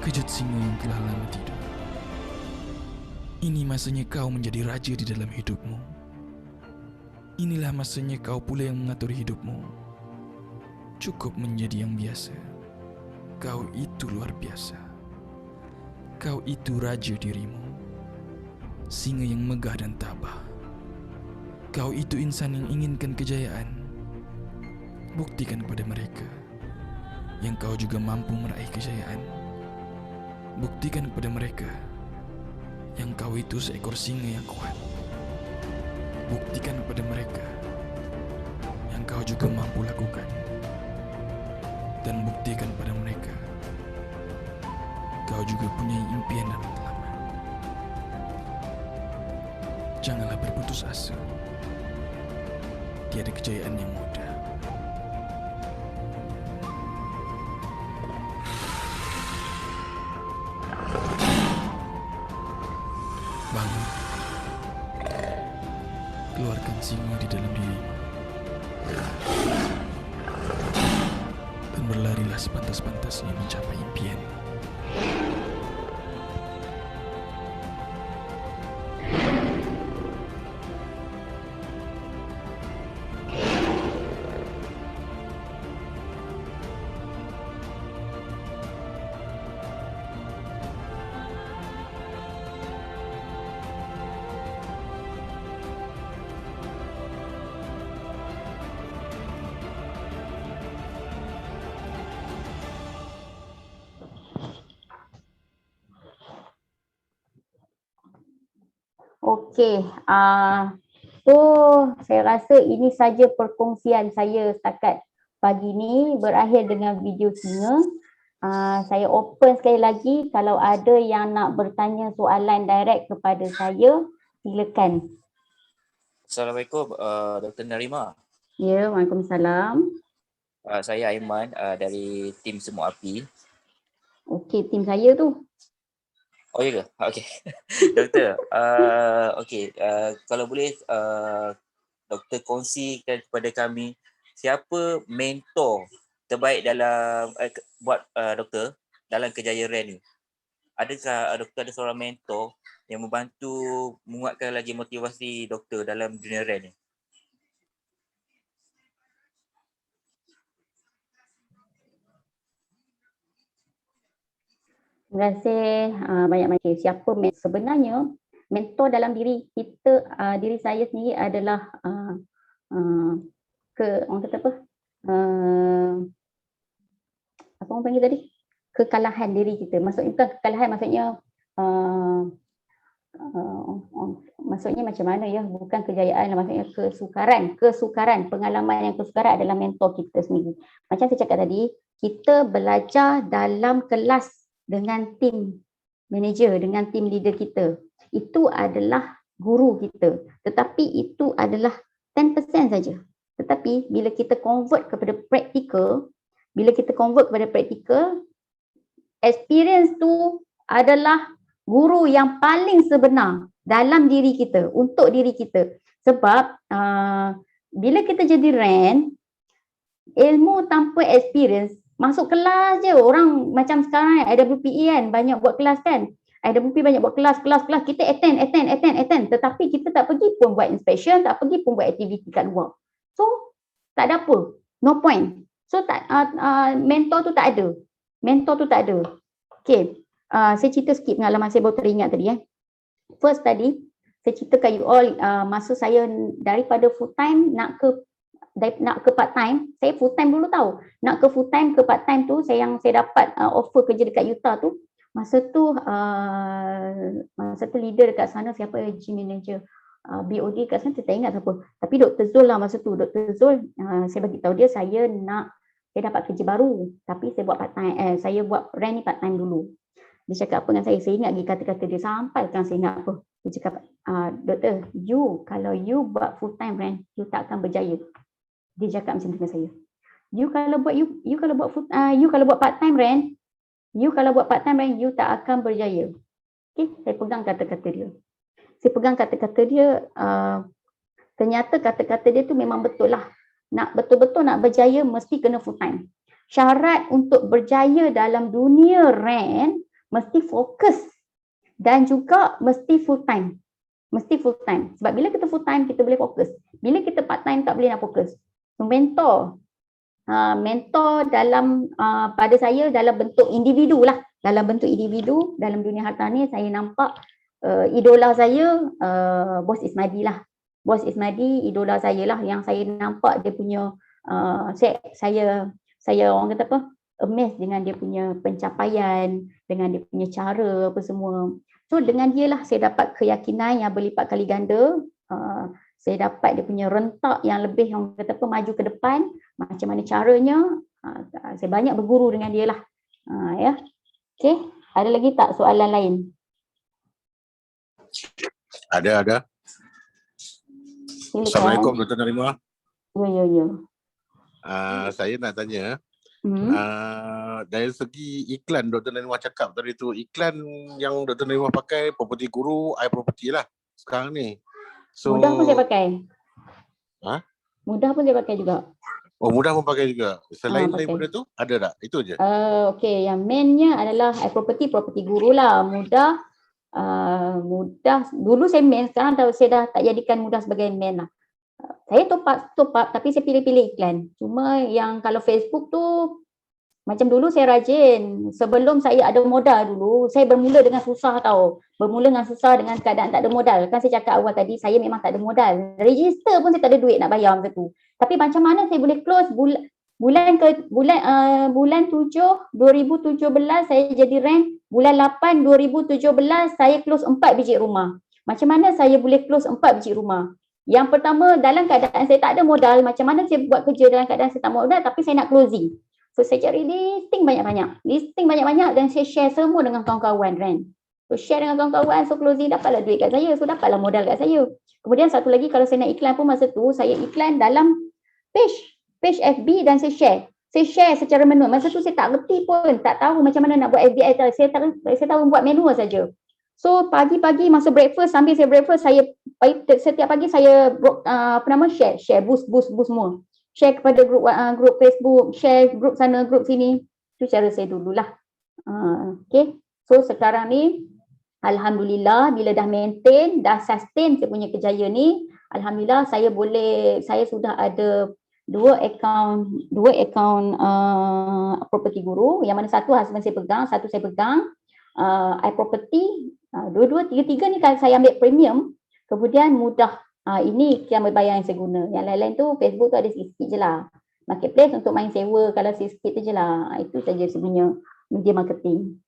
Kejut singa yang telah lama tidur. Ini masanya kau menjadi raja di dalam hidupmu. Inilah masanya kau pula yang mengatur hidupmu. Cukup menjadi yang biasa. Kau itu luar biasa. Kau itu raja dirimu. Singa yang megah dan tabah. Kau itu insan yang inginkan kejayaan. Buktikan kepada mereka yang kau juga mampu meraih kejayaan. Buktikan kepada mereka yang kau itu seekor singa yang kuat. Buktikan kepada mereka yang kau juga mampu lakukan. Dan buktikan kepada mereka kau juga punya impian dan matlamat. Janganlah berputus asa. Tiada kejayaan yang mudah. Bangun. Keluarkan singa di dalam dirimu. Dan berlarilah sepantas-pantasnya mencapai impian. Okey, so saya rasa ini saja perkongsian saya setakat pagi ni, berakhir dengan video singa. Saya open sekali lagi, kalau ada yang nak bertanya soalan direct kepada saya, silakan. Assalamualaikum, Dr. Narima. Ya, Waalaikumsalam. Saya Aiman dari tim Semua Api. Okey, tim saya tu. Oh ya ke? Okey. Doktor, okey, kalau boleh Doktor kongsikan kepada kami siapa mentor terbaik dalam buat Doktor dalam kerjaya RAN ni. Adakah Doktor ada seorang mentor yang membantu menguatkan lagi motivasi Doktor dalam dunia RAN ni? Terima kasih banyak-banyak. Siapa sebenarnya mentor dalam diri kita, diri saya sendiri adalah orang kata apa? Apa orang panggil tadi? Kekalahan diri kita. Maksudnya bukan kekalahan, maksudnya macam mana ya? Bukan kejayaan, maksudnya kesukaran. Pengalaman yang kesukaran adalah mentor kita sendiri. Macam saya cakap tadi, kita belajar dalam kelas dengan tim manager, dengan tim leader kita. Itu adalah guru kita. Tetapi itu adalah 10% saja. Tetapi bila kita convert kepada praktikal, experience tu adalah guru yang paling sebenar dalam diri kita, untuk diri kita. Sebab bila kita jadi RAN, ilmu tanpa experience, masuk kelas je. Orang macam sekarang IWPE kan, banyak buat kelas kan. IWP banyak buat kelas, kita attend. Tetapi kita tak pergi pun buat inspection, tak pergi pun buat aktiviti kat luar. So, tak ada apa. No point. So, mentor tu tak ada. Okay. Saya cerita sikit pengalaman saya baru teringat tadi. First tadi, saya cerita kat you all, masa saya daripada full time nak ke part time, saya full time dulu tahu. Nak ke full time ke part time tu, saya dapat offer kerja dekat Utah tu. Masa tu leader dekat sana siapa, G manager BOD kat sana, saya tak ingat siapa. Tapi Dr. Zul lah masa tu. Dr. Zul, saya bagi tahu dia saya dapat kerja baru, tapi saya buat part time, saya buat RAN ni part time dulu. Dia cakap apa dengan saya ingat lagi kata-kata dia sampai sekarang saya ingat apa. Dia cakap, doktor, kalau you buat full time RAN, you tak akan berjaya. Dia cakap macam tu dengan saya. You kalau buat part time RAN, you tak akan berjaya. Okay, saya pegang kata-kata dia. Ternyata kata-kata dia tu memang betul lah. Nak betul-betul nak berjaya mesti kena full time. Syarat untuk berjaya dalam dunia RAN mesti fokus dan juga mesti full time. Sebab bila kita full time kita boleh fokus. Bila kita part time tak boleh nak fokus. So, mentor dalam pada saya dalam bentuk individu lah. Dalam dunia harta ni saya nampak idola saya Bos Ismadi lah. Bos Ismadi idola saya lah, yang saya nampak dia punya saya orang kata apa, amazed dengan dia punya pencapaian, dengan dia punya cara apa semua. So dengan dia lah saya dapat keyakinan yang berlipat kali ganda. Saya dapat dia punya rentak yang lebih, orang kata apa, maju ke depan. Macam mana caranya, saya banyak berguru dengan dia lah. Ya. Okay, ada lagi tak soalan lain? Ada. Silakan. Assalamualaikum Dr. Narimah. Ya. Saya nak tanya, dari segi iklan Dr. Narimah cakap tadi tu, iklan yang Dr. Narimah pakai Property Guru, iProperty lah sekarang ni. So, Mudah pun saya pakai. Mudah pun saya pakai juga. Oh, Mudah pun pakai juga. Selain pakai. daripada tu, ada tak? Itu je? Okay, yang mainnya adalah iProperty, Property Guru lah. Mudah. Dulu saya main, sekarang saya dah tak jadikan Mudah sebagai main lah. Saya top up tapi saya pilih-pilih iklan. Cuma yang kalau Facebook tu, macam dulu saya rajin. Sebelum saya ada modal dulu, saya bermula dengan susah tau. Dengan keadaan tak ada modal. Kan saya cakap awal tadi, saya memang tak ada modal. Register pun saya tak ada duit nak bayar masa tu. Tapi macam mana saya boleh close bulan 7 2017 saya jadi rank. Bulan 8 2017 saya close 4 biji rumah. Macam mana saya boleh close 4 biji rumah? Yang pertama, dalam keadaan saya tak ada modal, macam mana saya buat kerja dalam keadaan saya tak ada modal tapi saya nak closing. So saya cari listing banyak-banyak dan saya share semua dengan kawan-kawan kan. So share dengan kawan-kawan, so closing dapatlah duit kat saya, so dapatlah modal kat saya. Kemudian satu lagi, kalau saya nak iklan pun masa tu, saya iklan dalam page FB dan saya share secara manual. Masa tu saya tak reti pun, tak tahu macam mana nak buat FB. Saya tahu buat manual saja. So pagi-pagi masa breakfast, sambil saya breakfast, setiap pagi saya share boost semua. Share kepada grup Facebook, share grup sana, grup sini. Itu cara saya dululah. Okay. So sekarang ni, alhamdulillah bila dah maintain, dah sustain saya punya kejayaan ni, alhamdulillah saya sudah ada dua akaun Property Guru, yang mana satu husband saya pegang, satu saya pegang iProperty. Tiga ni kalau saya ambil premium, kemudian Mudah. Ini yang berbayar yang saya guna. Yang lain-lain tu Facebook tu ada sikit je lah. Marketplace untuk main sewa kalau sikit tu je lah. Itu saja sebenarnya media marketing.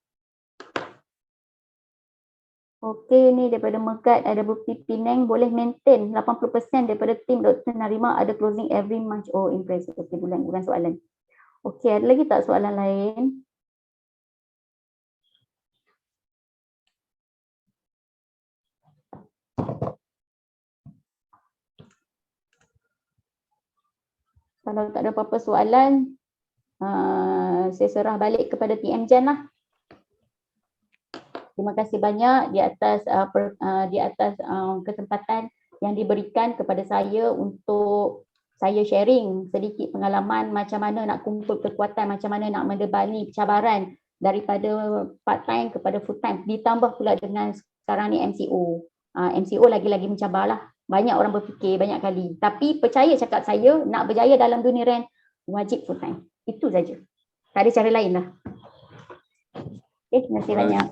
Okey, ni daripada Megat ada bukti Penang boleh maintain 80% daripada tim Dr. Narimah ada closing every month. Oh, impressive. Okey, bukan soalan. Okey, ada lagi tak soalan lain? Kalau tak ada apa-apa soalan, saya serah balik kepada TM Jan lah. Terima kasih banyak di atas kesempatan yang diberikan kepada saya untuk saya sharing sedikit pengalaman macam mana nak kumpul kekuatan, macam mana nak mendebani cabaran daripada part time kepada full time, ditambah pula dengan sekarang ni MCO. MCO lagi-lagi mencabarlah. Banyak orang berfikir banyak kali. Tapi percaya cakap saya, nak berjaya dalam dunia rent wajib full time. Itu saja. Tak ada cara lain lah. Okay, terima kasih banyak.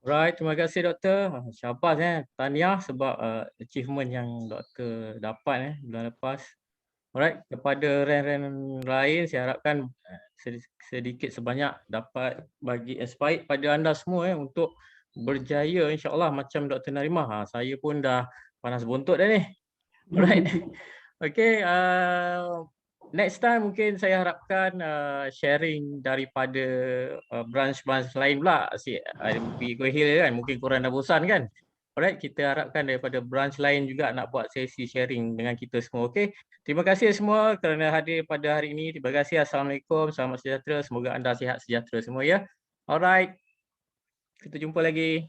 Alright, terima kasih doktor. Syabas tahniah sebab achievement yang doktor dapat bulan lepas. Alright, kepada rent-rent lain saya harapkan sedikit sebanyak dapat bagi inspire pada anda semua untuk berjaya insya-Allah macam Dr. Narimah. Saya pun dah panas bontot dah ni. Alright. Okay, next time mungkin saya harapkan sharing daripada branch-branch lain pula. Asyik pergi Kuala Hill kan, mungkin korang dah bosan kan. Alright, kita harapkan daripada branch lain juga nak buat sesi sharing dengan kita semua. Okay, terima kasih semua kerana hadir pada hari ini. Terima kasih. Assalamualaikum, selamat sejahtera. Semoga anda sihat sejahtera semua ya. Alright, kita jumpa lagi.